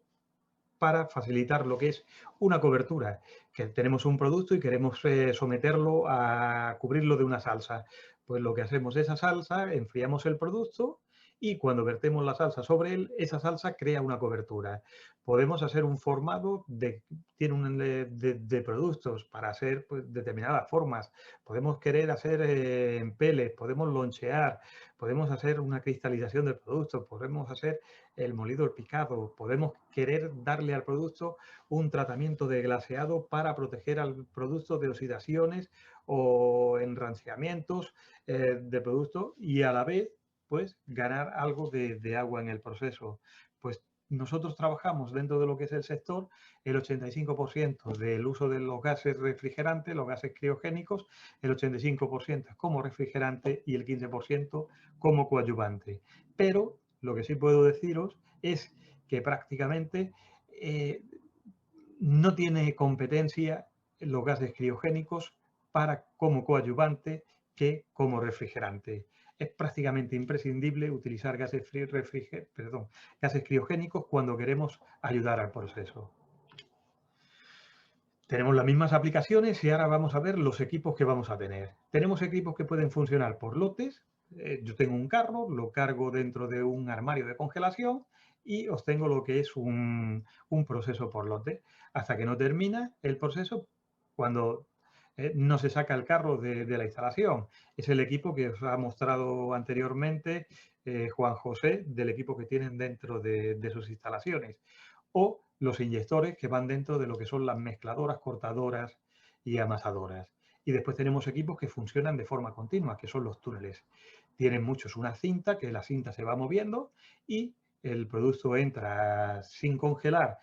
para facilitar lo que es una cobertura, que tenemos un producto y queremos someterlo a cubrirlo de una salsa. Pues lo que hacemos es esa salsa, enfriamos el producto y cuando vertemos la salsa sobre él, esa salsa crea una cobertura. Podemos hacer un formado de productos para hacer pues, determinadas formas. Podemos querer hacer en pellets, podemos lonchear, podemos hacer una cristalización del producto, podemos hacer el molido, el picado, podemos querer darle al producto un tratamiento de glaseado para proteger al producto de oxidaciones o enranciamientos del producto y a la vez pues ganar algo de agua en el proceso. Pues nosotros trabajamos dentro de lo que es el sector el 85% del uso de los gases refrigerantes, los gases criogénicos, el 85% es como refrigerante y el 15% como coadyuvante. Pero lo que sí puedo deciros es que prácticamente no tiene competencia los gases criogénicos para como coadyuvante que como refrigerante. Es prácticamente imprescindible utilizar gases criogénicos cuando queremos ayudar al proceso. Tenemos las mismas aplicaciones y ahora vamos a ver los equipos que vamos a tener. Tenemos equipos que pueden funcionar por lotes. Yo tengo un carro, lo cargo dentro de un armario de congelación y obtengo lo que es un proceso por lote. Hasta que no termina el proceso, cuando no se saca el carro de la instalación. Es el equipo que os ha mostrado anteriormente Juan José, del equipo que tienen dentro de sus instalaciones. O los inyectores que van dentro de lo que son las mezcladoras, cortadoras y amasadoras. Y después tenemos equipos que funcionan de forma continua, que son los túneles. Tienen muchos una cinta, que la cinta se va moviendo y el producto entra sin congelar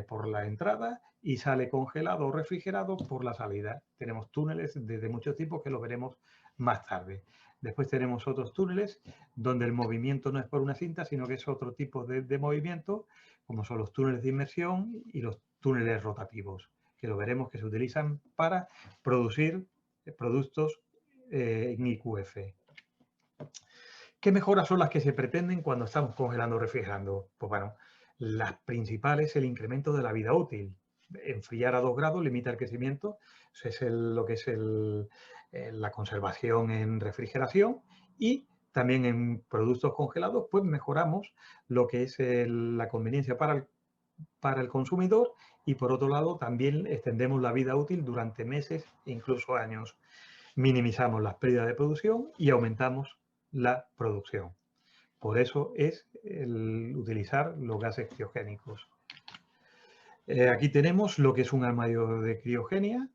por la entrada y sale congelado o refrigerado por la salida. Tenemos túneles de muchos tipos que lo veremos más tarde. Después tenemos otros túneles donde el movimiento no es por una cinta, sino que es otro tipo de movimiento, como son los túneles de inmersión y los túneles rotativos, que lo veremos que se utilizan para producir productos en IQF. ¿Qué mejoras son las que se pretenden cuando estamos congelando o refrigerando? Pues bueno, las principales, el incremento de la vida útil. Enfriar a 2 grados limita el crecimiento, eso es lo que es la conservación en refrigeración, y también en productos congelados pues mejoramos lo que es la conveniencia para el consumidor, y por otro lado también extendemos la vida útil durante meses e incluso años. Minimizamos las pérdidas de producción y aumentamos la producción. Por eso es el utilizar los gases criogénicos. Aquí tenemos lo que es un armario de criogenia,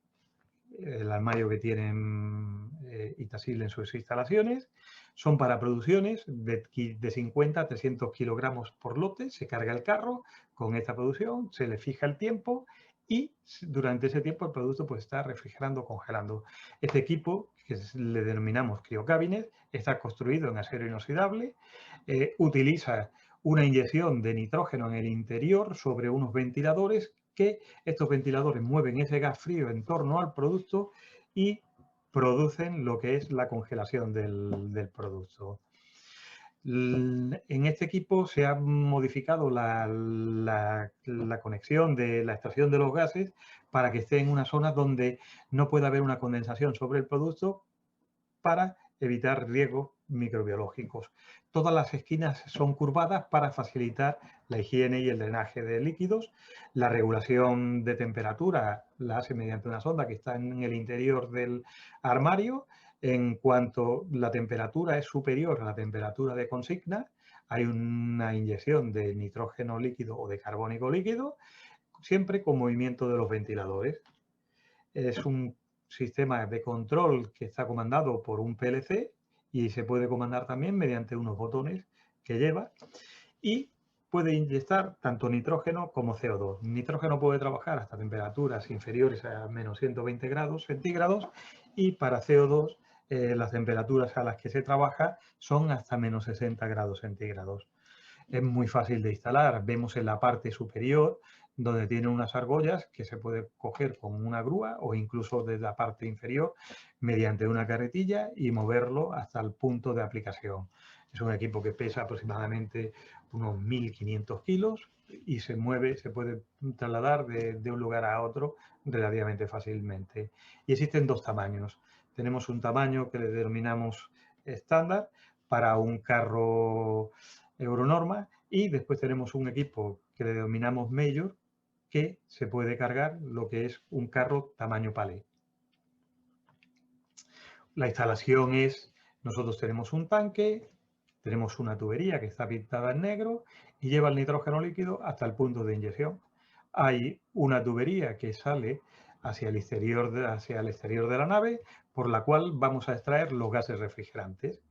el armario que tienen Itasil en sus instalaciones. Son para producciones de 50 a 300 kilogramos por lote. Se carga el carro con esta producción, se le fija el tiempo y durante ese tiempo el producto pues está refrigerando o congelando. Este equipo, que le denominamos criocabinet, está construido en acero inoxidable, utiliza una inyección de nitrógeno en el interior sobre unos ventiladores, que estos ventiladores mueven ese gas frío en torno al producto y producen lo que es la congelación del producto. En este equipo se ha modificado la conexión de la extracción de los gases para que esté en una zona donde no pueda haber una condensación sobre el producto para evitar riesgos microbiológicos. Todas las esquinas son curvadas para facilitar la higiene y el drenaje de líquidos. La regulación de temperatura la hace mediante una sonda que está en el interior del armario. En cuanto la temperatura es superior a la temperatura de consigna, hay una inyección de nitrógeno líquido o de carbónico líquido, siempre con movimiento de los ventiladores. Es un sistema de control que está comandado por un PLC y se puede comandar también mediante unos botones que lleva, y puede inyectar tanto nitrógeno como CO2. Nitrógeno puede trabajar hasta temperaturas inferiores a menos 120 grados centígrados, y para CO2 las temperaturas a las que se trabaja son hasta menos 60 grados centígrados. Es muy fácil de instalar. Vemos en la parte superior donde tiene unas argollas que se puede coger con una grúa o incluso desde la parte inferior mediante una carretilla y moverlo hasta el punto de aplicación. Es un equipo que pesa aproximadamente unos 1.500 kilos y se mueve, se puede trasladar de un lugar a otro relativamente fácilmente. Y existen dos tamaños. Tenemos un tamaño que le denominamos estándar, para un carro Euronorma, y después tenemos un equipo que le denominamos Major, que se puede cargar lo que es un carro tamaño palé. La instalación es, nosotros tenemos un tanque, tenemos una tubería que está pintada en negro y lleva el nitrógeno líquido hasta el punto de inyección. Hay una tubería que sale hacia el exterior de la nave, por la cual vamos a extraer los gases refrigerantes.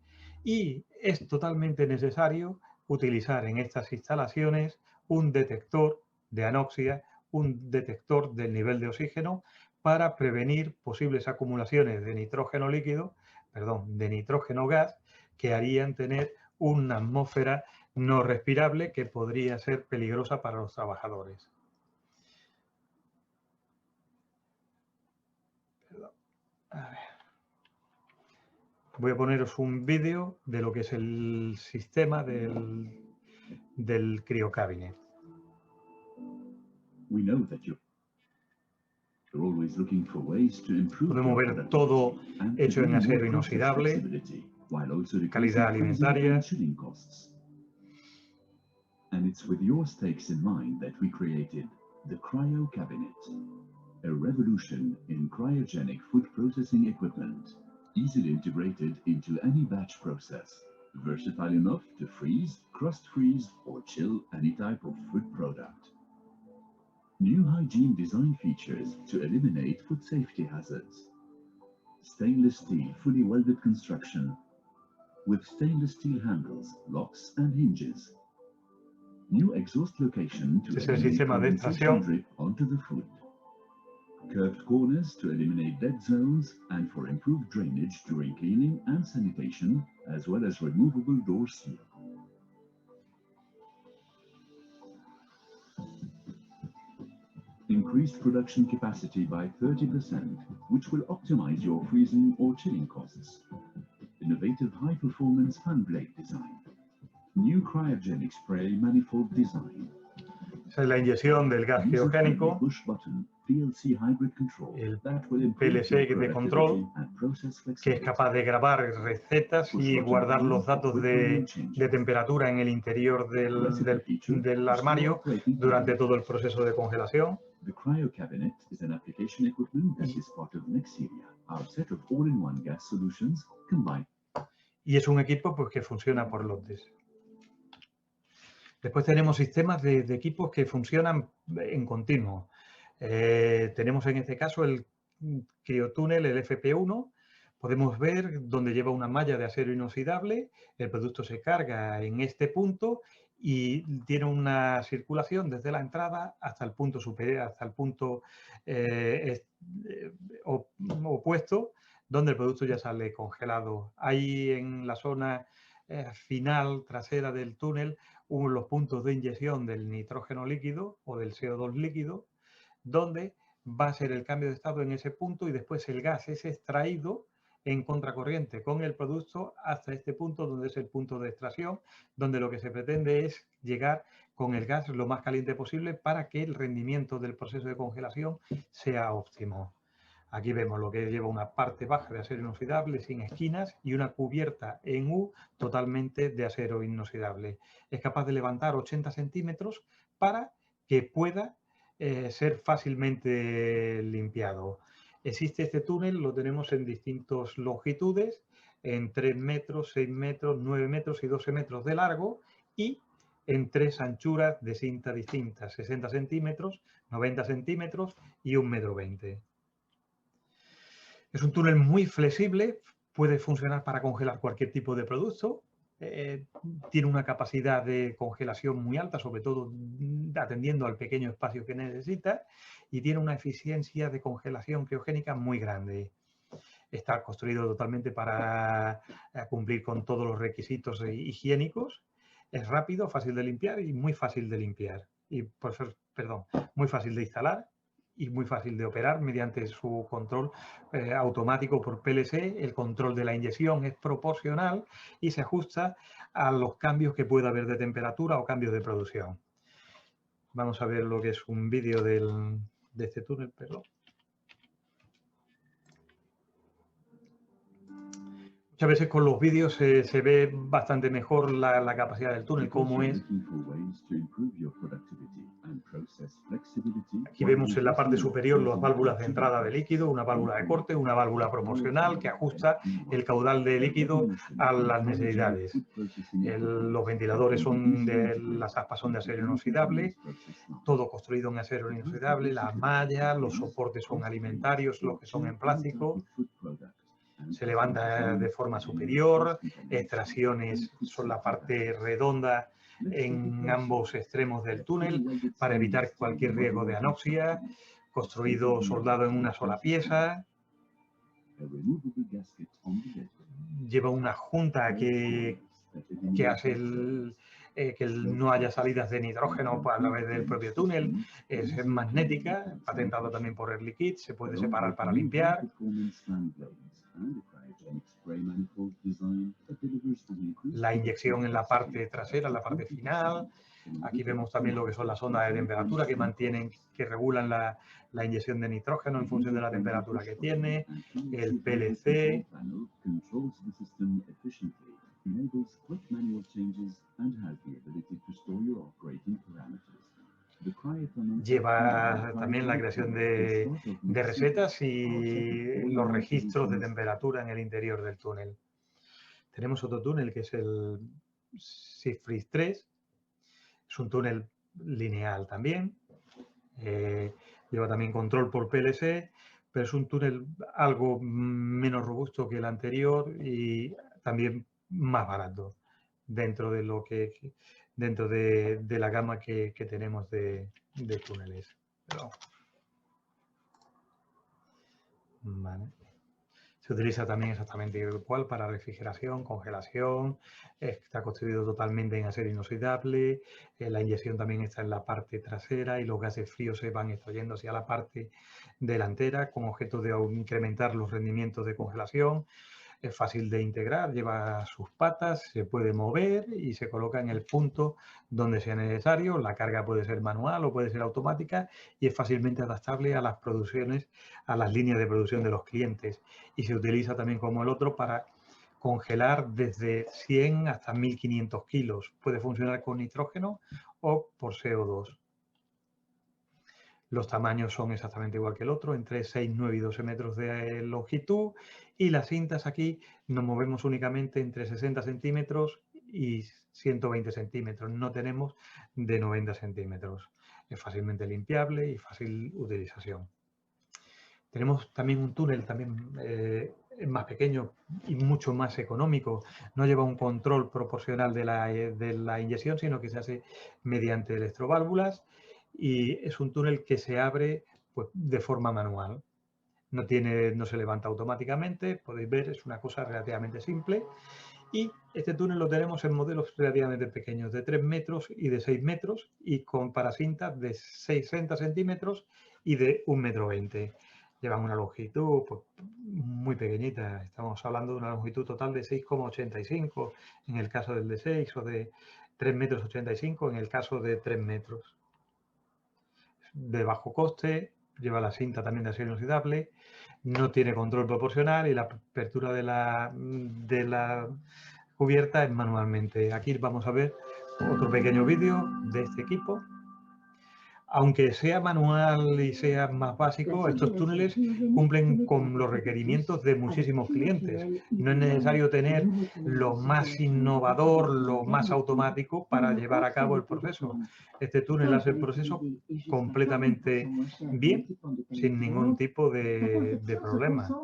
Y es totalmente necesario utilizar en estas instalaciones un detector de anoxia, un detector del nivel de oxígeno, para prevenir posibles acumulaciones de nitrógeno líquido, de nitrógeno gas, que harían tener una atmósfera no respirable que podría ser peligrosa para los trabajadores. A ver. Voy a poneros un vídeo de lo que es el sistema del CryoCabinet. Podemos ver todo hecho en acero inoxidable, calidad alimentaria. And it's with your stakes in mind that we created the Cryo Cabinet, a revolution in cryogenic food processing equipment, easily integrated into any batch process, versatile enough to freeze, crust freeze, or chill any type of food product. New hygiene design features to eliminate food safety hazards. Stainless steel fully welded construction with stainless steel handles, locks and hinges. New exhaust location to eliminate condensation drip onto the food. Curved corners to eliminate dead zones and for improved drainage during cleaning and sanitation, as well as removable door seal. Increased production capacity by 30%, which will optimize your freezing or chilling costs. Innovative high-performance fan blade design. New cryogenic spray manifold design. Esa es la inyección del gas criogénico, el PLC de control, que es capaz de grabar recetas y guardar los datos de temperatura en el interior del armario durante todo el proceso de congelación. The Cryo Cabinet is an application equipment that is part of Nexeria, our set of all-in-one gas solutions combined. Y es un equipo pues, que funciona por lotes. Después tenemos sistemas de equipos que funcionan en continuo. Tenemos en este caso el criotúnel, el FP1. Podemos ver donde lleva una malla de acero inoxidable. El producto se carga en este punto y tiene una circulación desde la entrada hasta el punto superior, hasta el punto opuesto, donde el producto ya sale congelado. Ahí en la zona final trasera del túnel, los puntos de inyección del nitrógeno líquido o del CO2 líquido, donde va a ser el cambio de estado en ese punto y después el gas es extraído en contracorriente con el producto hasta este punto, donde es el punto de extracción, donde lo que se pretende es llegar con el gas lo más caliente posible para que el rendimiento del proceso de congelación sea óptimo. Aquí vemos lo que lleva una parte baja de acero inoxidable sin esquinas y una cubierta en U totalmente de acero inoxidable. Es capaz de levantar 80 centímetros para que pueda ser fácilmente limpiado. Existe este túnel, lo tenemos en distintas longitudes, en 3 metros, 6 metros, 9 metros y 12 metros de largo y en 3 anchuras de cinta distintas, 60 centímetros, 90 centímetros y 1,20 m. Es un túnel muy flexible, puede funcionar para congelar cualquier tipo de producto. Tiene una capacidad de congelación muy alta, sobre todo atendiendo al pequeño espacio que necesita, y tiene una eficiencia de congelación criogénica muy grande. Está construido totalmente para cumplir con todos los requisitos higiénicos. Es rápido, fácil de limpiar y muy fácil de limpiar. Muy fácil de instalar y muy fácil de operar mediante su control automático por PLC. El control de la inyección es proporcional y se ajusta a los cambios que pueda haber de temperatura o cambios de producción. Vamos a ver lo que es un vídeo de este túnel, perdón. Muchas veces con los vídeos se ve bastante mejor la capacidad del túnel, cómo es. Aquí vemos en la parte superior las válvulas de entrada de líquido, una válvula de corte, una válvula proporcional que ajusta el caudal de líquido a las necesidades. Los ventiladores son las aspas son de acero inoxidable, todo construido en acero inoxidable, las mallas, los soportes son alimentarios, los que son en plástico. Se levanta de forma superior, extracciones son la parte redonda en ambos extremos del túnel para evitar cualquier riesgo de anoxia, construido soldado en una sola pieza. Lleva una junta que hace que no haya salidas de nitrógeno a través del propio túnel. Es magnética, patentado también por Air Liquide, se puede separar para limpiar. La inyección en la parte trasera, en la parte final. Aquí vemos también lo que son las ondas de temperatura que regulan la inyección de nitrógeno en función de la temperatura que tiene. El PLC. Lleva también la creación de recetas y los registros de temperatura en el interior del túnel. Tenemos otro túnel que es el Siegfried 3. Es un túnel lineal también. Lleva también control por PLC, pero es un túnel algo menos robusto que el anterior y también más barato dentro de lo que de la gama que tenemos de túneles. Pero, vale. Se utiliza también exactamente igual para refrigeración, congelación, está construido totalmente en acero inoxidable, la inyección también está en la parte trasera y los gases fríos se van extrayendo hacia la parte delantera con objeto de incrementar los rendimientos de congelación. Es fácil de integrar, lleva sus patas, se puede mover y se coloca en el punto donde sea necesario. La carga puede ser manual o puede ser automática y es fácilmente adaptable a las producciones, a las líneas de producción de los clientes. Y se utiliza también como el otro para congelar desde 100 hasta 1500 kilos. Puede funcionar con nitrógeno o por CO2. Los tamaños son exactamente igual que el otro, entre 6, 9 y 12 metros de longitud. Y las cintas aquí nos movemos únicamente entre 60 centímetros y 120 centímetros. No tenemos de 90 centímetros. Es fácilmente limpiable y fácil utilización. Tenemos también un túnel también más pequeño y mucho más económico. No lleva un control proporcional de la inyección, sino que se hace mediante electroválvulas. Y es un túnel que se abre pues, de forma manual. No se levanta automáticamente, podéis ver, es una cosa relativamente simple. Y este túnel lo tenemos en modelos relativamente pequeños, de 3 metros y de 6 metros, y con paracintas de 60 centímetros y de 1,20 m. Llevan una longitud pues, muy pequeñita, estamos hablando de una longitud total de 6,85 en el caso del de 6 o de 3,85 m en el caso de 3 metros. De bajo coste, lleva la cinta también de acero inoxidable, no tiene control proporcional y la apertura de la cubierta es manualmente. Aquí vamos a ver otro pequeño vídeo de este equipo. Aunque sea manual y sea más básico, estos túneles cumplen con los requerimientos de muchísimos clientes. No es necesario tener lo más innovador, lo más automático para llevar a cabo el proceso. Este túnel hace el proceso completamente bien, sin ningún tipo de problema. Estas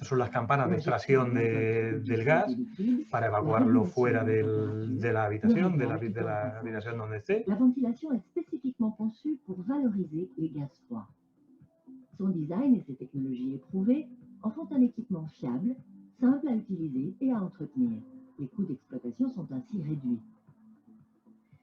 son las campanas de extracción del gas para evacuarlo fuera de la habitación, de la habitación donde esté. La ventilación es específicamente conçue pour valoriser les gaz froids. Son design et ses technologies éprouvées en font un équipement fiable, simple à utiliser et à entretenir. Les coûts d'exploitation sont ainsi réduits.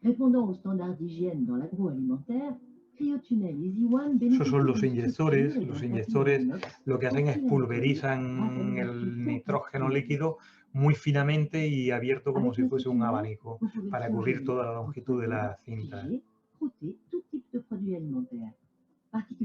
Répondant aux standards d'hygiène dans l'agroalimentaire, Esos son los inyectores. Los inyectores lo que hacen es pulverizan el nitrógeno líquido muy finamente y abierto como si fuese un abanico para cubrir toda la longitud de la cinta.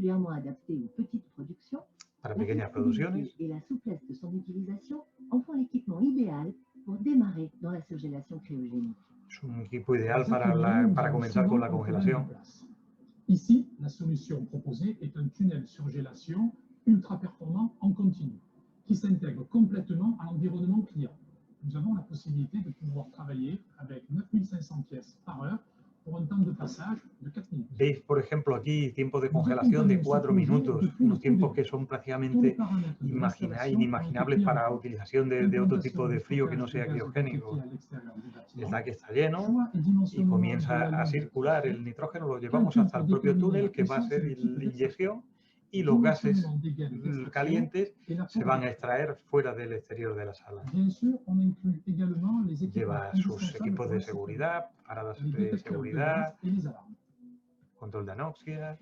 particulièrement adapté aux petites productions, para la pequeñas flexibilité producciones. et la souplesse de son utilisation en font l'équipement idéal pour démarrer dans la surgélation cryogénique. Es un equipo ideal para comenzar con la congelación. Ici, la solution proposée est un tunnel surgélation ultra performant en continu qui s'intègre complètement à l'environnement client. Nous avons la possibilité de pouvoir travailler avec 9500 pièces par heure por un temps de passage de 4 minutes. Veis, por ejemplo, aquí tiempos de congelación de 4 minutos, unos tiempos que son prácticamente inimaginables para la utilización de otro tipo de frío que no sea criogénico. El tanque está lleno y comienza a circular el nitrógeno, lo llevamos hasta el propio túnel que va a ser la inyección y los gases calientes se van a extraer fuera del exterior de la sala. Lleva sus equipos de seguridad, paradas de seguridad, control de anoxia.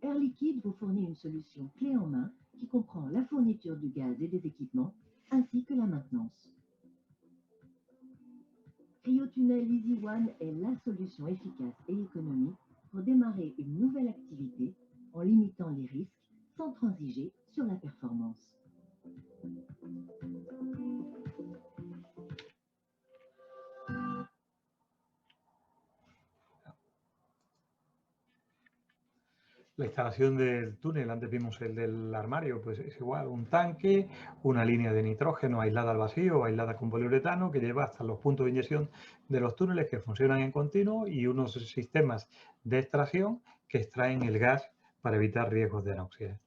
Air Liquide vous fournit une solution clé en main qui comprend la fourniture du gaz et des équipements, ainsi que la maintenance. Cryotunnel Easy One est la solution efficace et économique pour démarrer une nouvelle activité en limitant les risques sans transiger sur la performance. La instalación del túnel, antes vimos el del armario, pues es igual, un tanque, una línea de nitrógeno aislada al vacío, aislada con poliuretano, que lleva hasta los puntos de inyección de los túneles que funcionan en continuo y unos sistemas de extracción que extraen el gas para evitar riesgos de anoxia.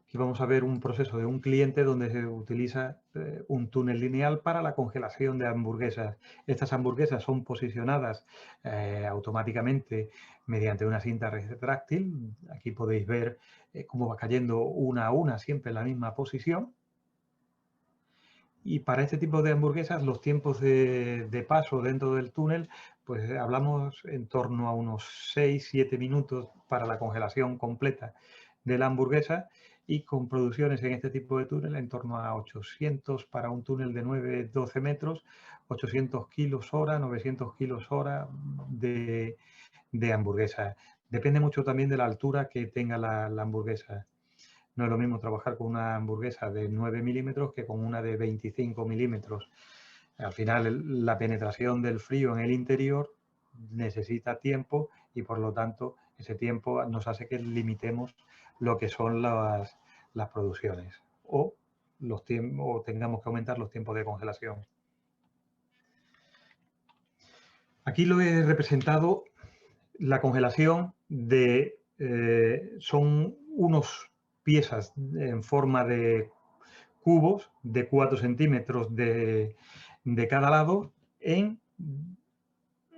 Aquí vamos a ver un proceso de un cliente donde se utiliza un túnel lineal para la congelación de hamburguesas. Estas hamburguesas son posicionadas automáticamente mediante una cinta retráctil. Aquí podéis ver cómo va cayendo una a una, siempre en la misma posición. Y para este tipo de hamburguesas, los tiempos de paso dentro del túnel, pues hablamos en torno a unos 6-7 minutos para la congelación completa de la hamburguesa, y con producciones en este tipo de túnel en torno a 800 para un túnel de 9-12 metros, 800 kilos hora, 900 kilos hora de hamburguesa. Depende mucho también de la altura que tenga la hamburguesa. No es lo mismo trabajar con una hamburguesa de 9 milímetros que con una de 25 milímetros. Al final, la penetración del frío en el interior necesita tiempo y, por lo tanto, ese tiempo nos hace que limitemos lo que son las producciones o tengamos que aumentar los tiempos de congelación. Aquí lo he representado la congelación de son unos piezas en forma de cubos de 4 centímetros de cada lado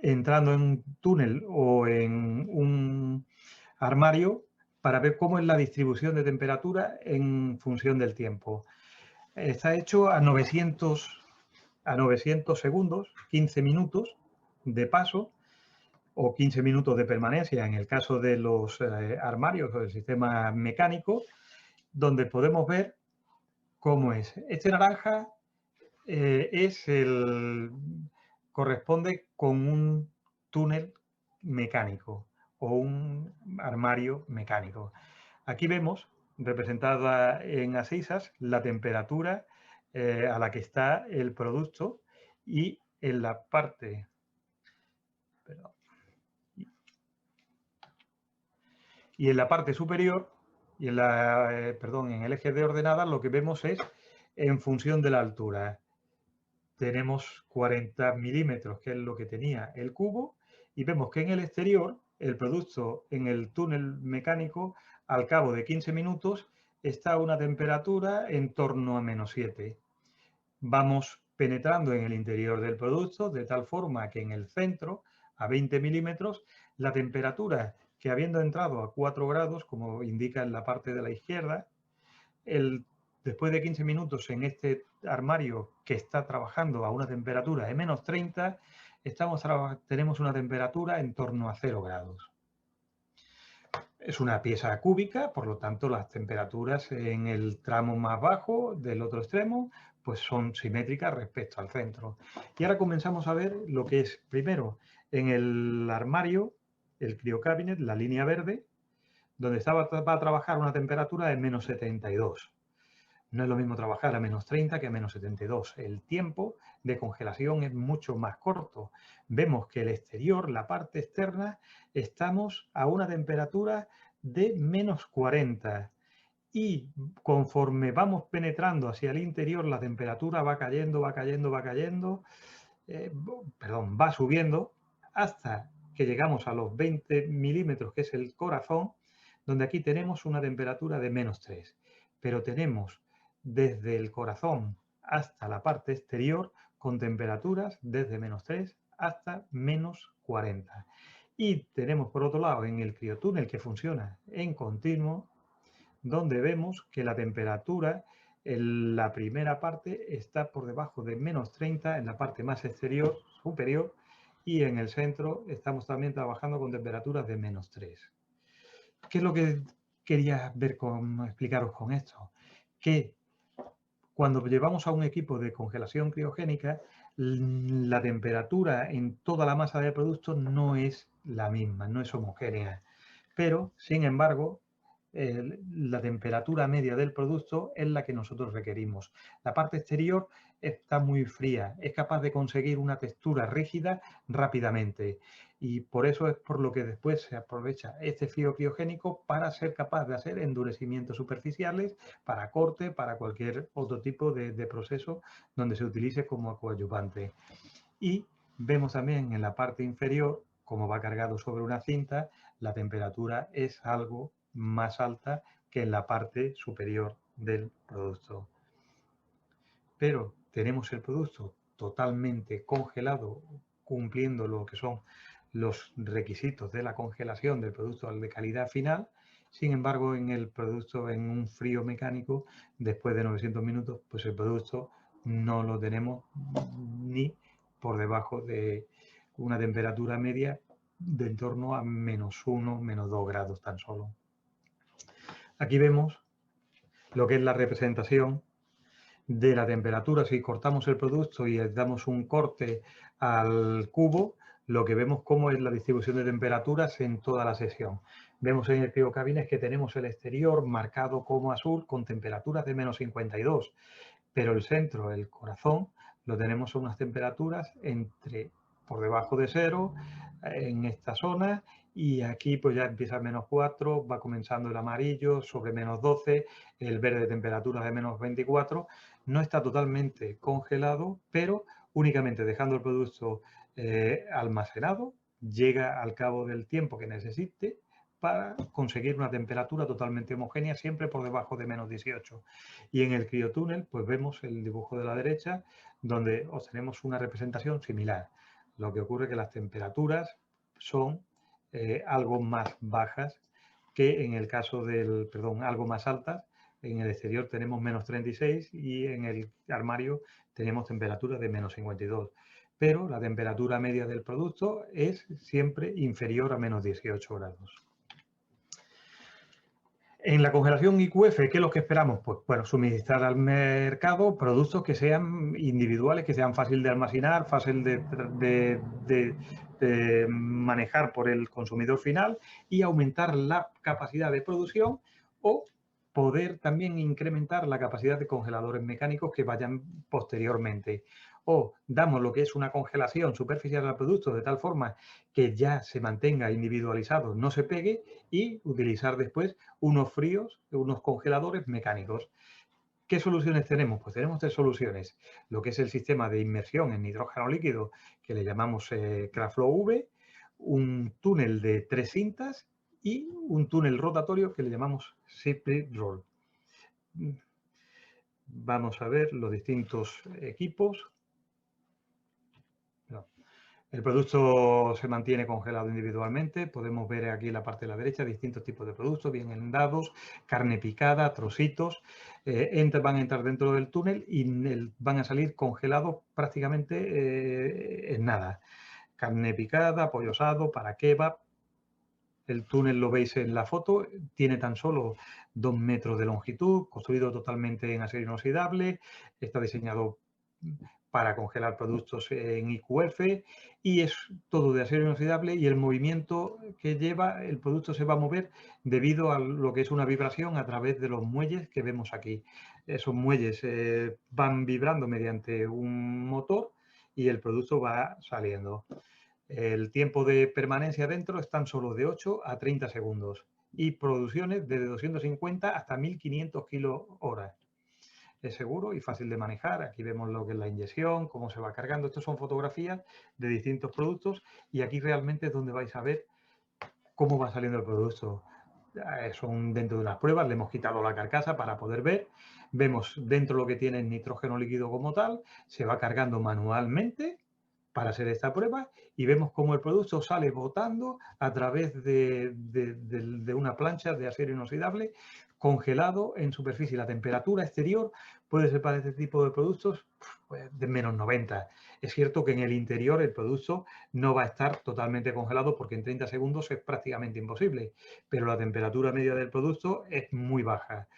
entrando en un túnel o en un armario para ver cómo es la distribución de temperatura en función del tiempo. Está hecho a 900 segundos, 15 minutos de paso o 15 minutos de permanencia en el caso de los armarios o del sistema mecánico, donde podemos ver cómo es. Este naranja corresponde con un túnel mecánico o un armario mecánico. Aquí vemos representada en ascisas la temperatura a la que está el producto y en la parte superior y en el eje de ordenadas lo que vemos es en función de la altura. Tenemos 40 milímetros, que es lo que tenía el cubo, y vemos que en el exterior el producto en el túnel mecánico al cabo de 15 minutos está a una temperatura en torno a -7. Vamos penetrando en el interior del producto de tal forma que en el centro, a 20 milímetros, la temperatura que habiendo entrado a 4 grados, como indica en la parte de la izquierda, después de 15 minutos en este armario que está trabajando a una temperatura de -30, tenemos una temperatura en torno a 0 grados. Es una pieza cúbica, por lo tanto las temperaturas en el tramo más bajo del otro extremo pues son simétricas respecto al centro. Y ahora comenzamos a ver lo que es, primero, en el armario, el CryoCabinet, la línea verde, donde va a trabajar a una temperatura de menos 72. No es lo mismo trabajar a menos 30 que a menos 72. El tiempo de congelación es mucho más corto. Vemos que el exterior, la parte externa, estamos a una temperatura de menos 40. Y conforme vamos penetrando hacia el interior, la temperatura va cayendo, va cayendo, va cayendo, va subiendo hasta que llegamos a los 20 milímetros, que es el corazón, donde aquí tenemos una temperatura de menos 3. Pero tenemos desde el corazón hasta la parte exterior con temperaturas desde menos 3 hasta menos 40. Y tenemos por otro lado en el criotúnel, que funciona en continuo, donde vemos que la temperatura en la primera parte está por debajo de menos 30 en la parte más exterior, superior, y en el centro estamos también trabajando con temperaturas de menos 3. ¿Qué es lo que quería explicaros con esto? Que cuando llevamos a un equipo de congelación criogénica, la temperatura en toda la masa del producto no es la misma, no es homogénea. Pero, sin embargo, la temperatura media del producto es la que nosotros requerimos. La parte exterior está muy fría, es capaz de conseguir una textura rígida rápidamente y por eso es por lo que después se aprovecha este frío criogénico para ser capaz de hacer endurecimientos superficiales, para corte, para cualquier otro tipo de proceso donde se utilice como coadyuvante. Y vemos también en la parte inferior, como va cargado sobre una cinta, la temperatura es algo más alta que en la parte superior del producto. Pero tenemos el producto totalmente congelado, cumpliendo lo que son los requisitos de la congelación del producto de calidad final. Sin embargo, en el producto, en un frío mecánico, después de 900 minutos, pues el producto no lo tenemos ni por debajo de una temperatura media de en torno a menos 1, menos 2 grados tan solo. Aquí vemos lo que es la representación de la temperatura. Si cortamos el producto y damos un corte al cubo, lo que vemos cómo es la distribución de temperaturas en toda la sesión. Vemos en el criocabines que tenemos el exterior marcado como azul con temperaturas de menos 52, pero el centro, el corazón, lo tenemos a unas temperaturas por debajo de 0 en esta zona, y aquí pues ya empieza menos 4, va comenzando el amarillo sobre menos 12, el verde de temperaturas de menos 24. No está totalmente congelado, pero únicamente dejando el producto almacenado, llega al cabo del tiempo que necesite para conseguir una temperatura totalmente homogénea, siempre por debajo de menos 18. Y en el criotúnel, pues vemos el dibujo de la derecha, donde obtenemos una representación similar. Lo que ocurre es que las temperaturas son algo más bajas que en el caso del, algo más altas. En el exterior tenemos menos 36 y en el armario tenemos temperaturas de menos 52. Pero la temperatura media del producto es siempre inferior a menos 18 grados. En la congelación IQF, ¿qué es lo que esperamos? Pues bueno, suministrar al mercado productos que sean individuales, que sean fáciles de almacenar, fácil de manejar por el consumidor final y aumentar la capacidad de producción o poder también incrementar la capacidad de congeladores mecánicos que vayan posteriormente. O damos lo que es una congelación superficial al producto de tal forma que ya se mantenga individualizado, no se pegue, y utilizar después unos fríos, unos congeladores mecánicos. ¿Qué soluciones tenemos? Pues tenemos 3 soluciones. Lo que es el sistema de inmersión en nitrógeno líquido, que le llamamos Craftflow V, un túnel de 3 cintas y un túnel rotatorio que le llamamos Split Roll. Vamos a ver los distintos equipos. El producto se mantiene congelado individualmente. Podemos ver aquí en la parte de la derecha distintos tipos de productos, bien en dados, carne picada, trocitos. Van a entrar dentro del túnel y van a salir congelados prácticamente en nada. Carne picada, pollo asado, para kebab. El túnel lo veis en la foto, tiene tan solo 2 metros de longitud, construido totalmente en acero inoxidable. Está diseñado para congelar productos en IQF y es todo de acero inoxidable y el movimiento que lleva, el producto se va a mover debido a lo que es una vibración a través de los muelles que vemos aquí. Esos muelles van vibrando mediante un motor y el producto va saliendo. El tiempo de permanencia dentro es tan solo de 8 a 30 segundos y producciones desde 250 hasta 1500 kWh. Es seguro y fácil de manejar. Aquí vemos lo que es la inyección, cómo se va cargando. Estas son fotografías de distintos productos y aquí realmente es donde vais a ver cómo va saliendo el producto. Son dentro de unas pruebas, le hemos quitado la carcasa para poder ver. Vemos dentro lo que tiene el nitrógeno líquido como tal, se va cargando manualmente para hacer esta prueba y vemos cómo el producto sale botando a través de una plancha de acero inoxidable congelado en superficie. La temperatura exterior puede ser para este tipo de productos pues, de menos 90. Es cierto que en el interior el producto no va a estar totalmente congelado porque en 30 segundos es prácticamente imposible, pero la temperatura media del producto es muy baja.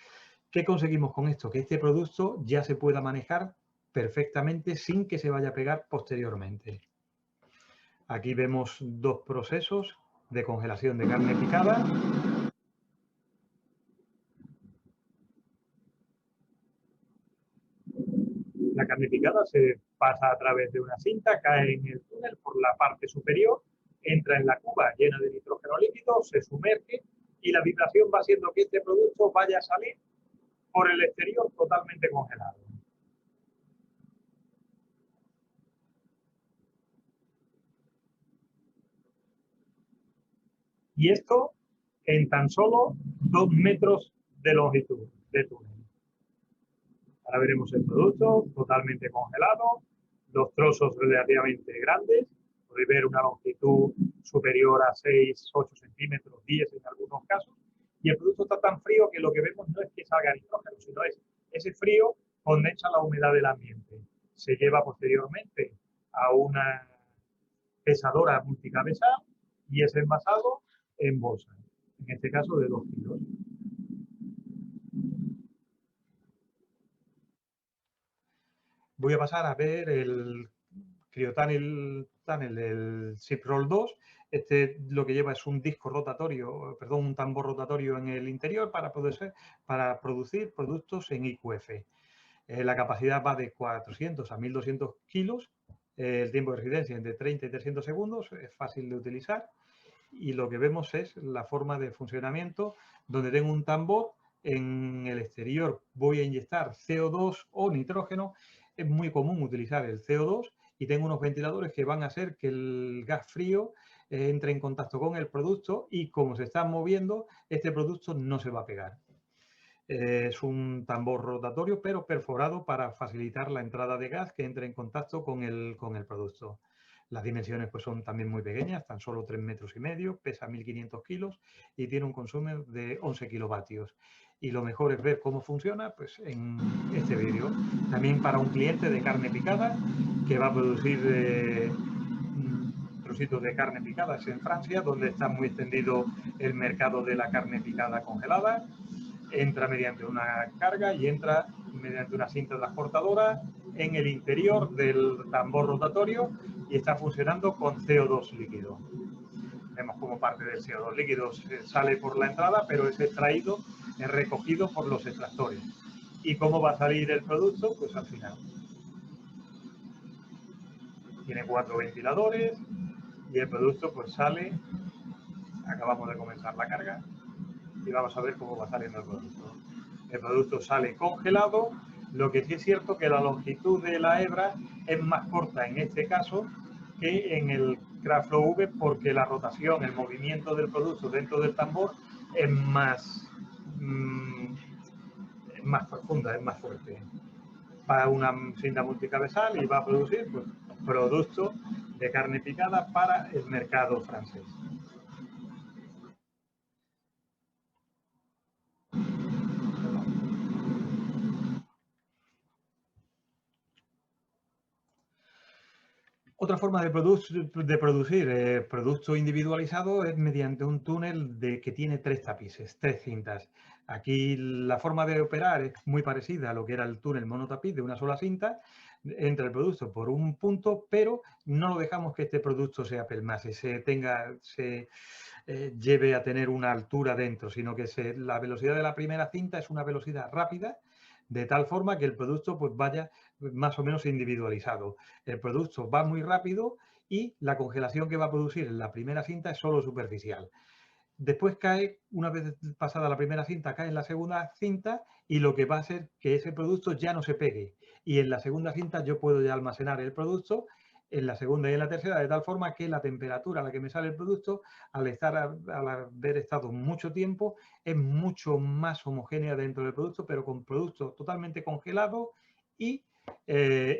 ¿Qué conseguimos con esto? Que este producto ya se pueda manejar perfectamente sin que se vaya a pegar posteriormente. Aquí vemos dos procesos de congelación de carne picada. La carne picada se pasa a través de una cinta, cae en el túnel por la parte superior, entra en la cuba llena de nitrógeno líquido, se sumerge y la vibración va haciendo que este producto vaya a salir por el exterior totalmente congelado. Y esto en tan solo 2 metros de longitud de túnel. Ahora veremos el producto totalmente congelado, los trozos relativamente grandes, podéis ver una longitud superior a 6, 8 centímetros, 10 en algunos casos, y el producto está tan frío que lo que vemos no es que salga nitrógeno, sino es ese frío condensa la humedad del ambiente. Se lleva posteriormente a una pesadora multicabezal y es envasado en bolsa, en este caso de 2 kilos. Voy a pasar a ver el CryoTunnel del Ciprol 2. Este lo que lleva es un disco rotatorio, perdón, un tambor rotatorio en el interior para producir productos en IQF. La capacidad va de 400 a 1200 kilos. El tiempo de resistencia entre 30 y 300 segundos. Es fácil de utilizar. Y lo que vemos es la forma de funcionamiento donde tengo un tambor. En el exterior voy a inyectar CO2 o nitrógeno. Es muy común utilizar el CO2 y tengo unos ventiladores que van a hacer que el gas frío entre en contacto con el producto y como se está moviendo, este producto no se va a pegar. Es un tambor rotatorio pero perforado para facilitar la entrada de gas que entre en contacto con el producto. Las dimensiones pues, son también muy pequeñas, tan solo 3,5 metros, pesa 1500 kilos y tiene un consumo de 11 kilovatios. Y lo mejor es ver cómo funciona pues, en este vídeo. También para un cliente de carne picada que va a producir trocitos de carne picada en Francia, donde está muy extendido el mercado de la carne picada congelada. Entra mediante una carga y entra mediante una cinta transportadora en el interior del tambor rotatorio y está funcionando con CO2 líquido. Vemos como parte del CO2 líquido sale por la entrada, pero es extraído, es recogido por los extractores. ¿Y cómo va a salir el producto? Pues al final. Tiene 4 ventiladores y el producto pues sale, acabamos de comenzar la carga y vamos a ver cómo va saliendo el producto. El producto sale congelado, lo que sí es cierto que la longitud de la hebra es más corta en este caso que en el Craftflow V porque la rotación, el movimiento del producto dentro del tambor es más profunda, es más fuerte. Va a una cinta multicabezal y va a producir pues, productos de carne picada para el mercado francés. Otra forma de producir producto individualizado es mediante un túnel que tiene 3 tapices, 3 cintas. Aquí la forma de operar es muy parecida a lo que era el túnel monotapiz de una sola cinta. entra el producto por un punto, pero no lo dejamos que este producto se apelmase, lleve a tener una altura dentro, sino que la velocidad de la primera cinta es una velocidad rápida, de tal forma que el producto pues vaya más o menos individualizado. El producto va muy rápido y la congelación que va a producir en la primera cinta es solo superficial. Después cae, una vez pasada la primera cinta, cae en la segunda cinta y lo que va a hacer que ese producto ya no se pegue. Y en la segunda cinta yo puedo ya almacenar el producto en la segunda y en la tercera, de tal forma que la temperatura a la que me sale el producto, al haber estado mucho tiempo, es mucho más homogénea dentro del producto, pero con producto totalmente congelado y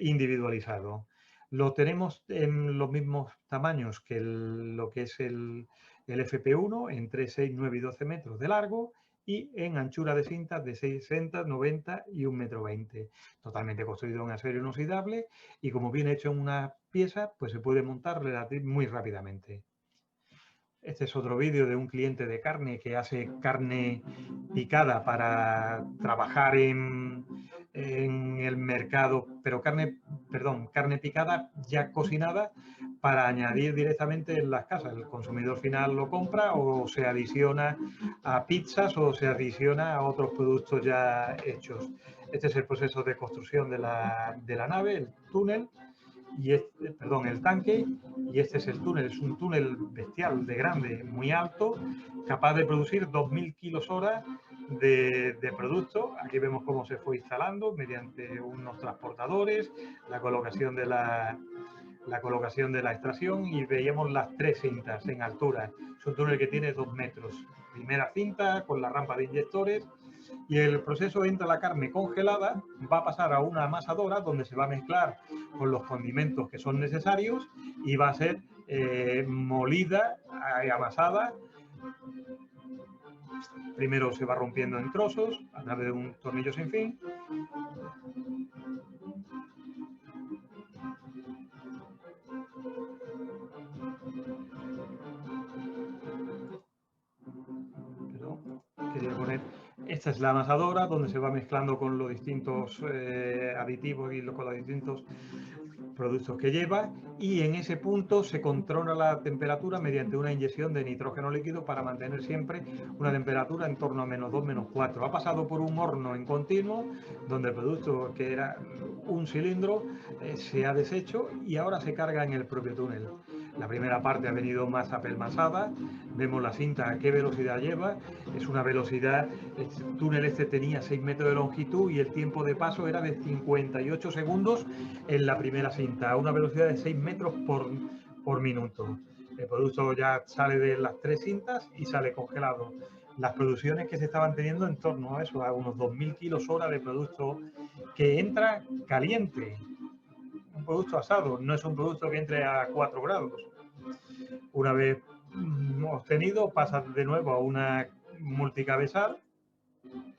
individualizado. Lo tenemos en los mismos tamaños que lo que es el FP1, entre 6, 9 y 12 metros de largo, y en anchura de cintas de 60, 90 y 1,20 m. Totalmente construido en acero inoxidable y como viene hecho en una pieza, pues se puede montar muy rápidamente. Este es otro vídeo de un cliente de carne que hace carne picada para trabajar en el mercado, pero carne picada ya cocinada para añadir directamente en las casas. El consumidor final lo compra o se adiciona a pizzas o se adiciona a otros productos ya hechos. Este es el proceso de construcción de la nave, el túnel. El tanque, y este es el túnel. Es un túnel bestial, de grande, muy alto, capaz de producir 2.000 kilos hora de producto. Aquí vemos cómo se fue instalando mediante unos transportadores, la colocación de la extracción, y veíamos las 3 cintas en altura. Es un túnel que tiene 2 metros. Primera cinta con la rampa de inyectores. Y el proceso entra la carne congelada, va a pasar a una amasadora donde se va a mezclar con los condimentos que son necesarios y va a ser molida y amasada. Primero se va rompiendo en trozos a través de un tornillo sin fin. Esta es la amasadora donde se va mezclando con los distintos aditivos y con los distintos productos que lleva, y en ese punto se controla la temperatura mediante una inyección de nitrógeno líquido para mantener siempre una temperatura en torno a -2, -4. Ha pasado por un horno en continuo donde el producto, que era un cilindro, se ha deshecho y ahora se carga en el propio túnel. La primera parte ha venido más apelmazada. Vemos la cinta a qué velocidad lleva. Es una velocidad, el túnel este tenía 6 metros de longitud y el tiempo de paso era de 58 segundos en la primera cinta, a una velocidad de 6 metros por minuto. El producto ya sale de las 3 cintas y sale congelado. Las producciones que se estaban teniendo en torno a eso, a unos 2.000 kilos hora de producto que entra caliente. Un producto asado, no es un producto que entre a 4 grados. Una vez obtenido, pasa de nuevo a una multicabezal,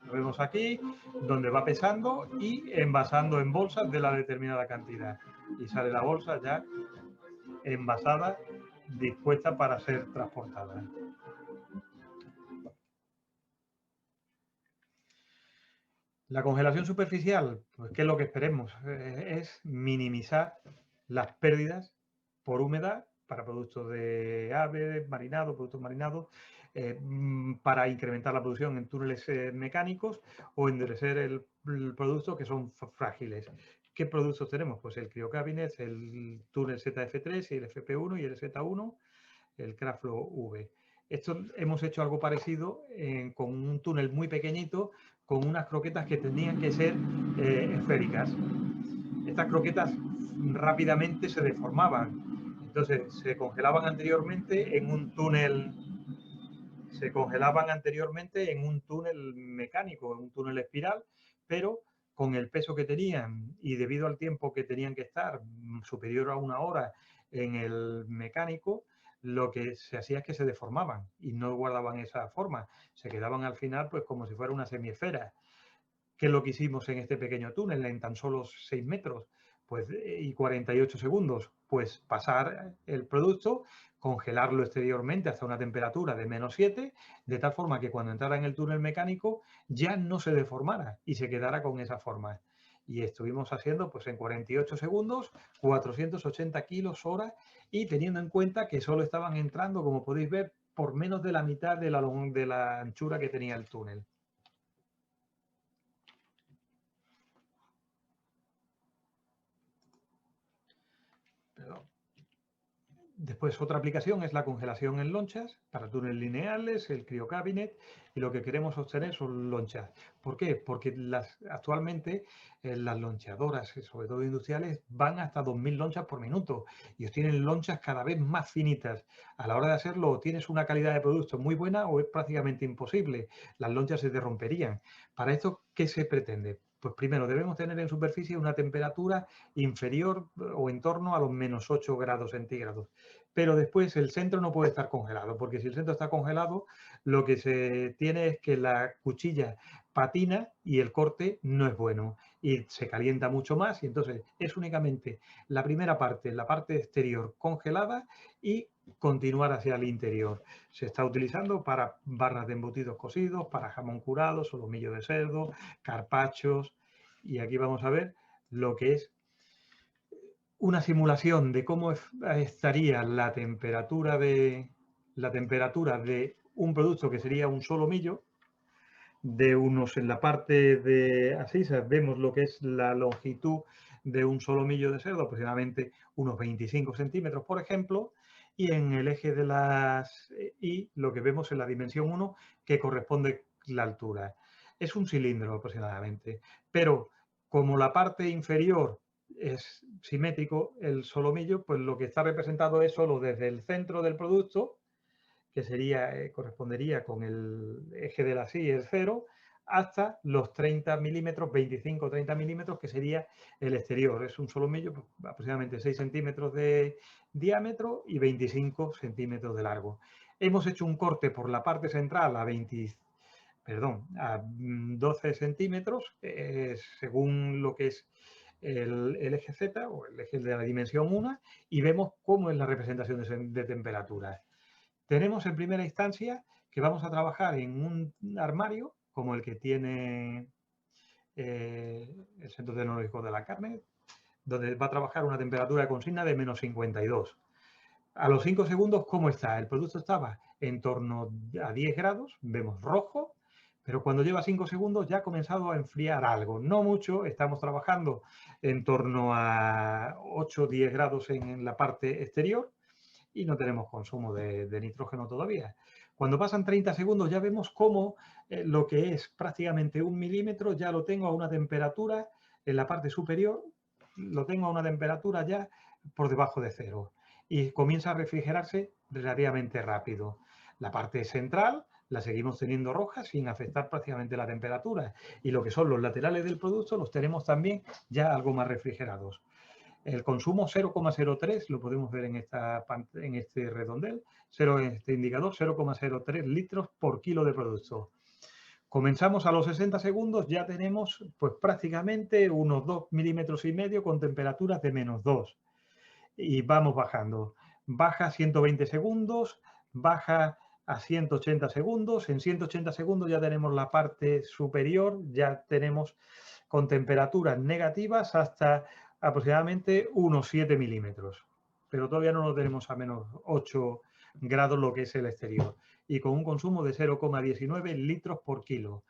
lo vemos aquí, donde va pesando y envasando en bolsas de la determinada cantidad. Y sale la bolsa ya envasada, dispuesta para ser transportada. La congelación superficial, pues ¿qué es lo que esperemos? Es minimizar las pérdidas por humedad para productos de aves, marinados, productos marinados, para incrementar la producción en túneles mecánicos o endurecer el producto, que son frágiles. ¿Qué productos tenemos? Pues el CryoCabinet, el túnel ZF3 y el FP1 y el Z1, el Craftflow V. Esto hemos hecho algo parecido con un túnel muy pequeñito, con unas croquetas que tenían que ser esféricas. Estas croquetas rápidamente se deformaban. Entonces se congelaban anteriormente en un túnel. Mecánico, en un túnel espiral, pero con el peso que tenían y debido al tiempo que tenían que estar, superior a 1 hora en el mecánico, lo que se hacía es que se deformaban y no guardaban esa forma. Se quedaban al final pues como si fuera una semiesfera. ¿Qué es lo que hicimos en este pequeño túnel en tan solo 6 metros? Pues, y 48 segundos, pues pasar el producto, congelarlo exteriormente hasta una temperatura de -7, de tal forma que cuando entrara en el túnel mecánico ya no se deformara y se quedara con esa forma. Y estuvimos haciendo pues en 48 segundos, 480 kilos hora, y teniendo en cuenta que solo estaban entrando, como podéis ver, por menos de la mitad de la anchura que tenía el túnel. Perdón. Después otra aplicación es la congelación en lonchas para túneles lineales, el CryoCabinet, y lo que queremos obtener son lonchas. ¿Por qué? Porque actualmente las loncheadoras, sobre todo industriales, van hasta 2000 lonchas por minuto y obtienen lonchas cada vez más finitas. A la hora de hacerlo, o tienes una calidad de producto muy buena o es prácticamente imposible. Las lonchas se te romperían. Para esto, ¿qué se pretende? Pues primero debemos tener en superficie una temperatura inferior o en torno a los menos 8 grados centígrados. Pero después el centro no puede estar congelado, porque si el centro está congelado, lo que se tiene es que la cuchilla patina y el corte no es bueno y se calienta mucho más, y entonces es únicamente la primera parte, la parte exterior congelada, y continuar hacia el interior. Se está utilizando para barras de embutidos cocidos, para jamón curado, solomillo de cerdo, carpachos, y aquí vamos a ver lo que es una simulación de cómo estaría la temperatura de un producto que sería un solomillo. De unos, en la parte de asisas vemos lo que es la longitud de un solomillo de cerdo, aproximadamente unos 25 centímetros, por ejemplo, y en el eje de las y lo que vemos en la dimensión 1, que corresponde la altura. Es un cilindro aproximadamente, pero como la parte inferior es simétrico, el solomillo, pues lo que está representado es solo desde el centro del producto, que sería, correspondería con el eje de la silla, el 0, hasta los 30 milímetros, 25 o 30 milímetros, que sería el exterior. Es un solomillo, pues, aproximadamente 6 centímetros de diámetro y 25 centímetros de largo. Hemos hecho un corte por la parte central a 12 centímetros, según lo que es el eje Z o el eje de la dimensión 1, y vemos cómo es la representación de temperatura. Tenemos en primera instancia que vamos a trabajar en un armario como el que tiene el Centro Tecnológico de la Carne, donde va a trabajar una temperatura de consigna de menos 52. A los 5 segundos, ¿cómo está? El producto estaba en torno a 10 grados, vemos rojo, pero cuando lleva 5 segundos ya ha comenzado a enfriar algo. No mucho, estamos trabajando en torno a 8 o 10 grados en la parte exterior, y no tenemos consumo de nitrógeno todavía. Cuando pasan 30 segundos ya vemos cómo lo que es prácticamente 1 milímetro ya lo tengo a una temperatura en la parte superior, lo tengo a una temperatura ya por debajo de 0 y comienza a refrigerarse relativamente rápido. La parte central la seguimos teniendo roja sin afectar prácticamente la temperatura, y lo que son los laterales del producto los tenemos también ya algo más refrigerados. El consumo 0,03 lo podemos ver en este redondel, en este indicador, 0,03 litros por kilo de producto. Comenzamos a los 60 segundos, ya tenemos pues prácticamente unos 2,5 milímetros con temperaturas de menos 2. Y vamos bajando. Baja a 120 segundos, baja a 180 segundos. En 180 segundos ya tenemos la parte superior, ya tenemos con temperaturas negativas hasta aproximadamente unos 7 milímetros. Pero todavía no lo tenemos a menos 8 grados lo que es el exterior. Y con un consumo de 0,19 litros por kilo.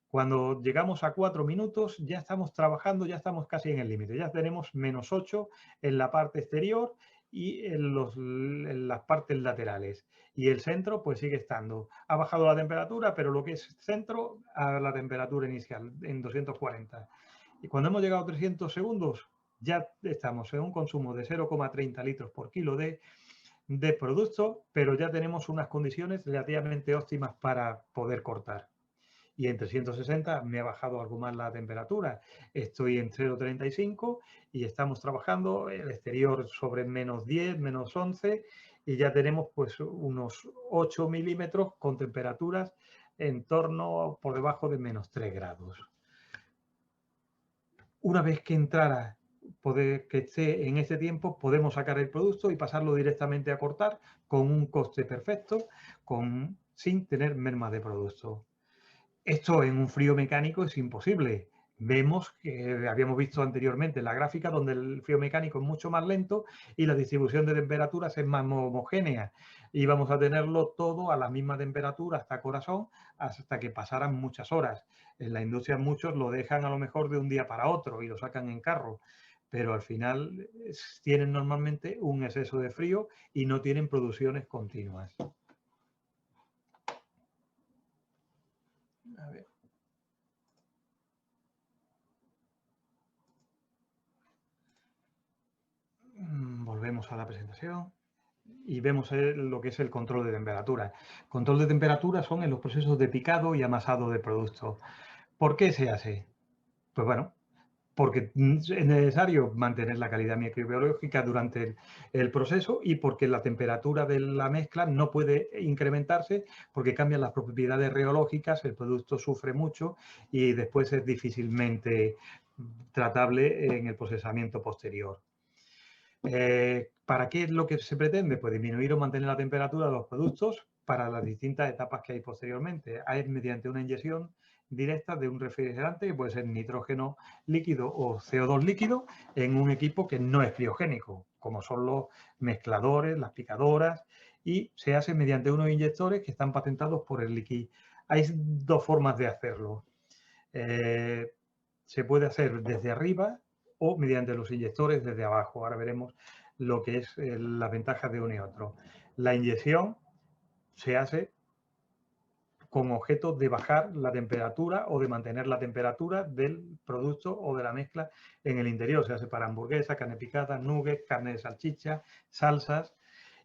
Cuando llegamos a 4 minutos ya estamos trabajando, ya estamos casi en el límite. Ya tenemos menos 8 en la parte exterior y en las partes laterales. Y el centro pues sigue estando. Ha bajado la temperatura, pero lo que es centro a la temperatura inicial, en 240. Y cuando hemos llegado a 300 segundos, ya estamos en un consumo de 0,30 litros por kilo de producto, pero ya tenemos unas condiciones relativamente óptimas para poder cortar. Y en 360 me ha bajado algo más la temperatura. Estoy en 0,35 y estamos trabajando el exterior sobre menos 10, menos 11, y ya tenemos pues unos 8 milímetros con temperaturas en torno por debajo de menos 3 grados. Una vez que entrara, que esté en ese tiempo, podemos sacar el producto y pasarlo directamente a cortar con un coste perfecto, sin tener merma de producto. Esto en un frío mecánico es imposible. vemos que habíamos visto anteriormente en la gráfica donde el frío mecánico es mucho más lento y la distribución de temperaturas es más homogénea. Y vamos a tenerlo todo a la misma temperatura hasta corazón, hasta que pasaran muchas horas. En la industria muchos lo dejan a lo mejor de un día para otro y lo sacan en carro, pero al final tienen normalmente un exceso de frío y no tienen producciones continuas. A ver. Volvemos a la presentación y vemos lo que es el control de temperatura. Control de temperatura son en los procesos de picado y amasado de productos. ¿Por qué se hace? Pues bueno, porque es necesario mantener la calidad microbiológica durante el proceso y porque la temperatura de la mezcla no puede incrementarse porque cambian las propiedades reológicas, el producto sufre mucho y después es difícilmente tratable en el procesamiento posterior. ¿Para qué es lo que se pretende? Pues disminuir o mantener la temperatura de los productos para las distintas etapas que hay posteriormente. Es mediante una inyección directa de un refrigerante, que puede ser nitrógeno líquido o CO2 líquido, en un equipo que no es criogénico, como son los mezcladores, las picadoras, y se hace mediante unos inyectores que están patentados por el Liquid. Hay dos formas de hacerlo. Se puede hacer desde arriba o mediante los inyectores desde abajo. Ahora veremos lo que es las ventajas de uno y otro. La inyección se hace con objeto de bajar la temperatura o de mantener la temperatura del producto o de la mezcla en el interior. Se hace para hamburguesa, carne picada, nuggets, carne de salchicha, salsas.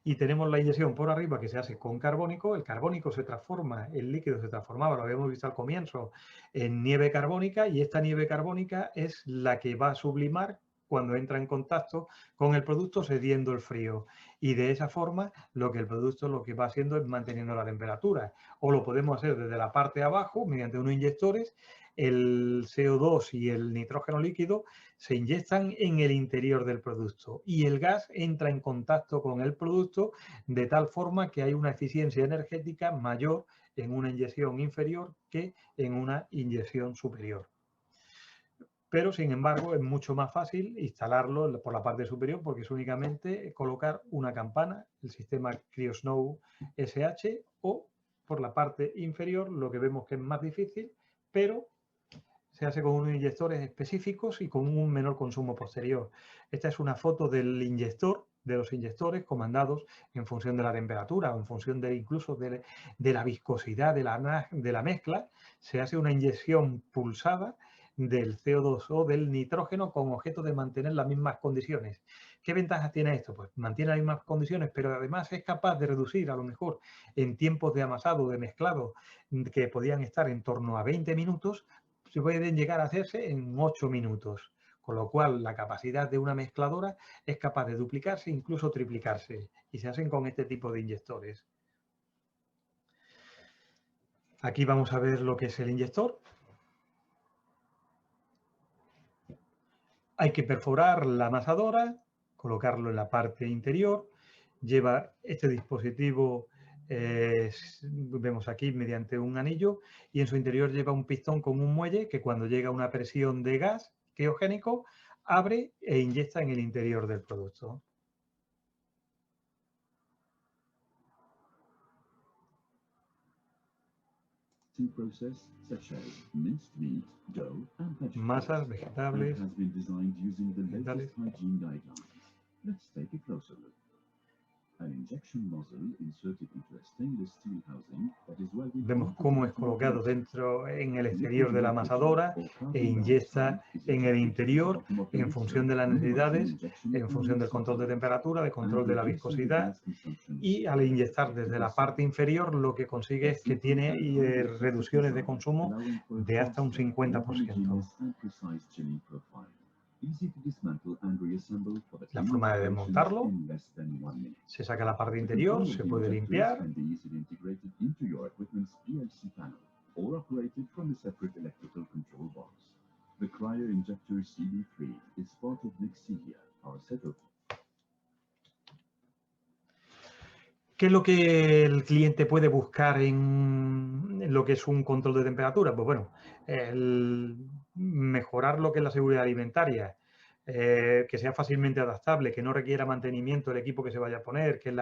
Y tenemos la inyección por arriba que se hace con carbónico. El carbónico se transforma, el líquido se transformaba, lo habíamos visto al comienzo, en nieve carbónica y esta nieve carbónica es la que va a sublimar cuando entra en contacto con el producto cediendo el frío. Y de esa forma lo que el producto lo que va haciendo es manteniendo la temperatura. O lo podemos hacer desde la parte de abajo mediante unos inyectores. El CO2 y el nitrógeno líquido se inyectan en el interior del producto y el gas entra en contacto con el producto de tal forma que hay una eficiencia energética mayor en una inyección inferior que en una inyección superior. Pero, sin embargo, es mucho más fácil instalarlo por la parte superior porque es únicamente colocar una campana, el sistema CryoSnow SH, o por la parte inferior, lo que vemos que es más difícil, pero se hace con unos inyectores específicos y con un menor consumo posterior. Esta es una foto del inyector, de los inyectores comandados en función de la temperatura o en función incluso de la viscosidad de la mezcla. Se hace una inyección pulsada del CO2 o del nitrógeno con objeto de mantener las mismas condiciones. ¿Qué ventajas tiene esto? Pues mantiene las mismas condiciones, pero además es capaz de reducir a lo mejor en tiempos de amasado, de mezclado, que podían estar en torno a 20 minutos, se pueden llegar a hacerse en 8 minutos. Con lo cual, la capacidad de una mezcladora es capaz de duplicarse, incluso triplicarse. Y se hacen con este tipo de inyectores. Aquí vamos a ver lo que es el inyector. Hay que perforar la amasadora, colocarlo en la parte interior. Lleva este dispositivo, vemos aquí, mediante un anillo, y en su interior lleva un pistón con un muelle que cuando llega a una presión de gas criogénico, abre e inyecta en el interior del producto. Process such as minced meat, dough, and Masas, vegetables vegetales, has been designed using the latest hygiene guidelines. Let's take a closer look. An injection nozzle inserted into a stainless steel housing that is welded. Vemos cómo es colocado dentro en el exterior de la amasadora e inyecta en el interior en función de las necesidades, en función del control de temperatura, de control de la viscosidad, y al inyectar desde la parte inferior lo que consigue es que tiene reducciones de consumo de hasta un 50%. La forma de desmontarlo: se saca la parte interior, se puede limpiar. ¿Qué es lo que el cliente puede buscar en lo que es un control de temperatura? Pues bueno, mejorar lo que es la seguridad alimentaria, que sea fácilmente adaptable, que no requiera mantenimiento el equipo que se vaya a poner, que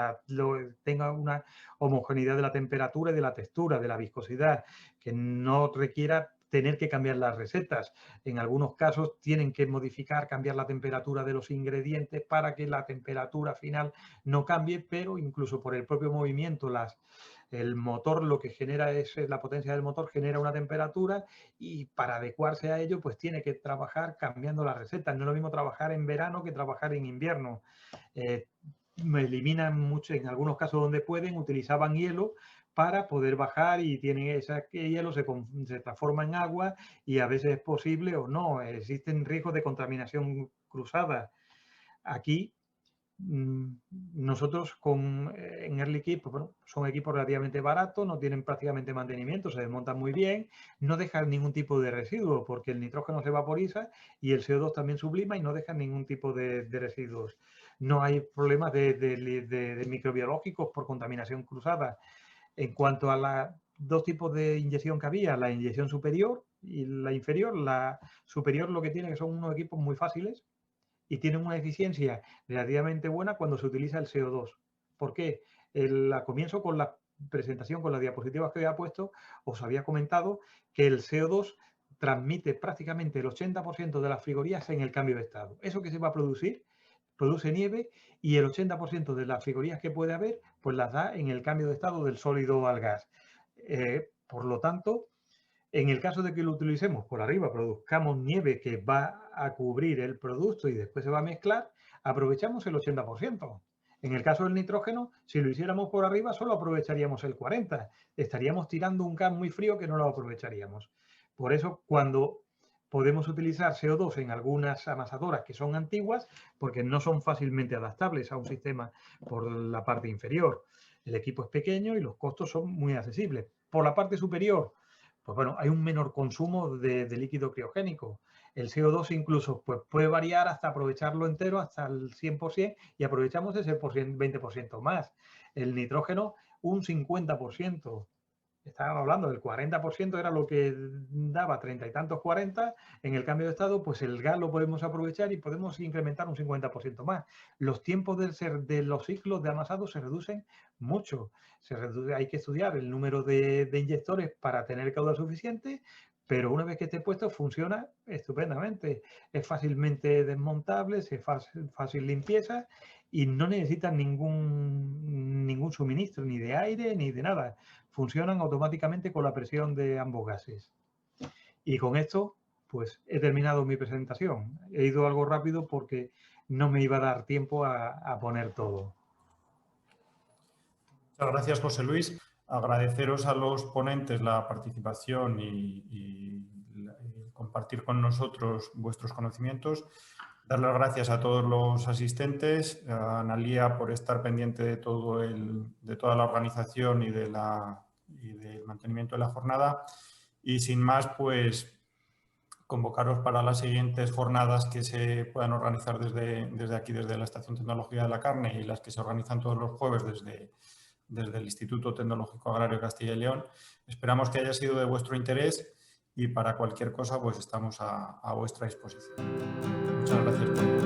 tenga una homogeneidad de la temperatura y de la textura, de la viscosidad, que no requiera tener que cambiar las recetas. En algunos casos tienen que modificar, cambiar la temperatura de los ingredientes para que la temperatura final no cambie, pero incluso por el propio movimiento, el motor lo que genera es la potencia del motor, genera una temperatura y para adecuarse a ello pues tiene que trabajar cambiando las recetas. No es lo mismo trabajar en verano que trabajar en invierno. Eliminan mucho, en algunos casos donde pueden, utilizaban hielo para poder bajar y tienen ese hielo se transforma en agua y a veces es posible o no. Existen riesgos de contaminación cruzada. Aquí nosotros en Air Liquide, pues bueno, son equipos relativamente baratos, no tienen prácticamente mantenimiento, se desmontan muy bien, no dejan ningún tipo de residuo porque el nitrógeno se vaporiza y el CO2 también sublima y no dejan ningún tipo de residuos. No hay problemas de microbiológicos por contaminación cruzada. En cuanto a los dos tipos de inyección que había, la inyección superior y la inferior, la superior lo que tiene que son unos equipos muy fáciles y tienen una eficiencia relativamente buena cuando se utiliza el CO2. ¿Por qué? Comienzo con la presentación, con las diapositivas que había puesto, os había comentado que el CO2 transmite prácticamente el 80% de las frigorías en el cambio de estado. Eso que se va a producir, produce nieve y el 80% de las frigorías que puede haber, pues las da en el cambio de estado del sólido al gas. Por lo tanto, en el caso de que lo utilicemos por arriba, produzcamos nieve que va a cubrir el producto y después se va a mezclar, aprovechamos el 80%. En el caso del nitrógeno, si lo hiciéramos por arriba, solo aprovecharíamos el 40%. Estaríamos tirando un gas muy frío que no lo aprovecharíamos. Por eso, cuando podemos utilizar CO2 en algunas amasadoras que son antiguas, porque no son fácilmente adaptables a un sistema por la parte inferior. El equipo es pequeño y los costos son muy accesibles. Por la parte superior, pues bueno, hay un menor consumo de líquido criogénico. El CO2 incluso pues, puede variar hasta aprovecharlo entero, hasta el 100%, y aprovechamos ese 20% más. El nitrógeno, un 50%. Estábamos hablando del 40% era lo que daba 30 y tantos 40. En el cambio de estado, pues el gas lo podemos aprovechar y podemos incrementar un 50% más. Los tiempos de los ciclos de amasado se reducen mucho. Hay que estudiar el número de inyectores para tener caudal suficiente, pero una vez que esté puesto funciona estupendamente. Es fácilmente desmontable, es fácil limpieza y no necesitan ningún suministro, ni de aire, ni de nada. Funcionan automáticamente con la presión de ambos gases. Y con esto, pues he terminado mi presentación. He ido algo rápido porque no me iba a dar tiempo a poner todo. Muchas gracias, José Luis. Agradeceros a los ponentes la participación y compartir con nosotros vuestros conocimientos. Dar las gracias a todos los asistentes, a Analía por estar pendiente de toda la organización y del mantenimiento de la jornada. Y sin más, pues convocaros para las siguientes jornadas que se puedan organizar desde aquí, desde la Estación Tecnológica de la Carne, y las que se organizan todos los jueves desde el Instituto Tecnológico Agrario Castilla y León. Esperamos que haya sido de vuestro interés y para cualquier cosa pues estamos a vuestra disposición. Muchas gracias por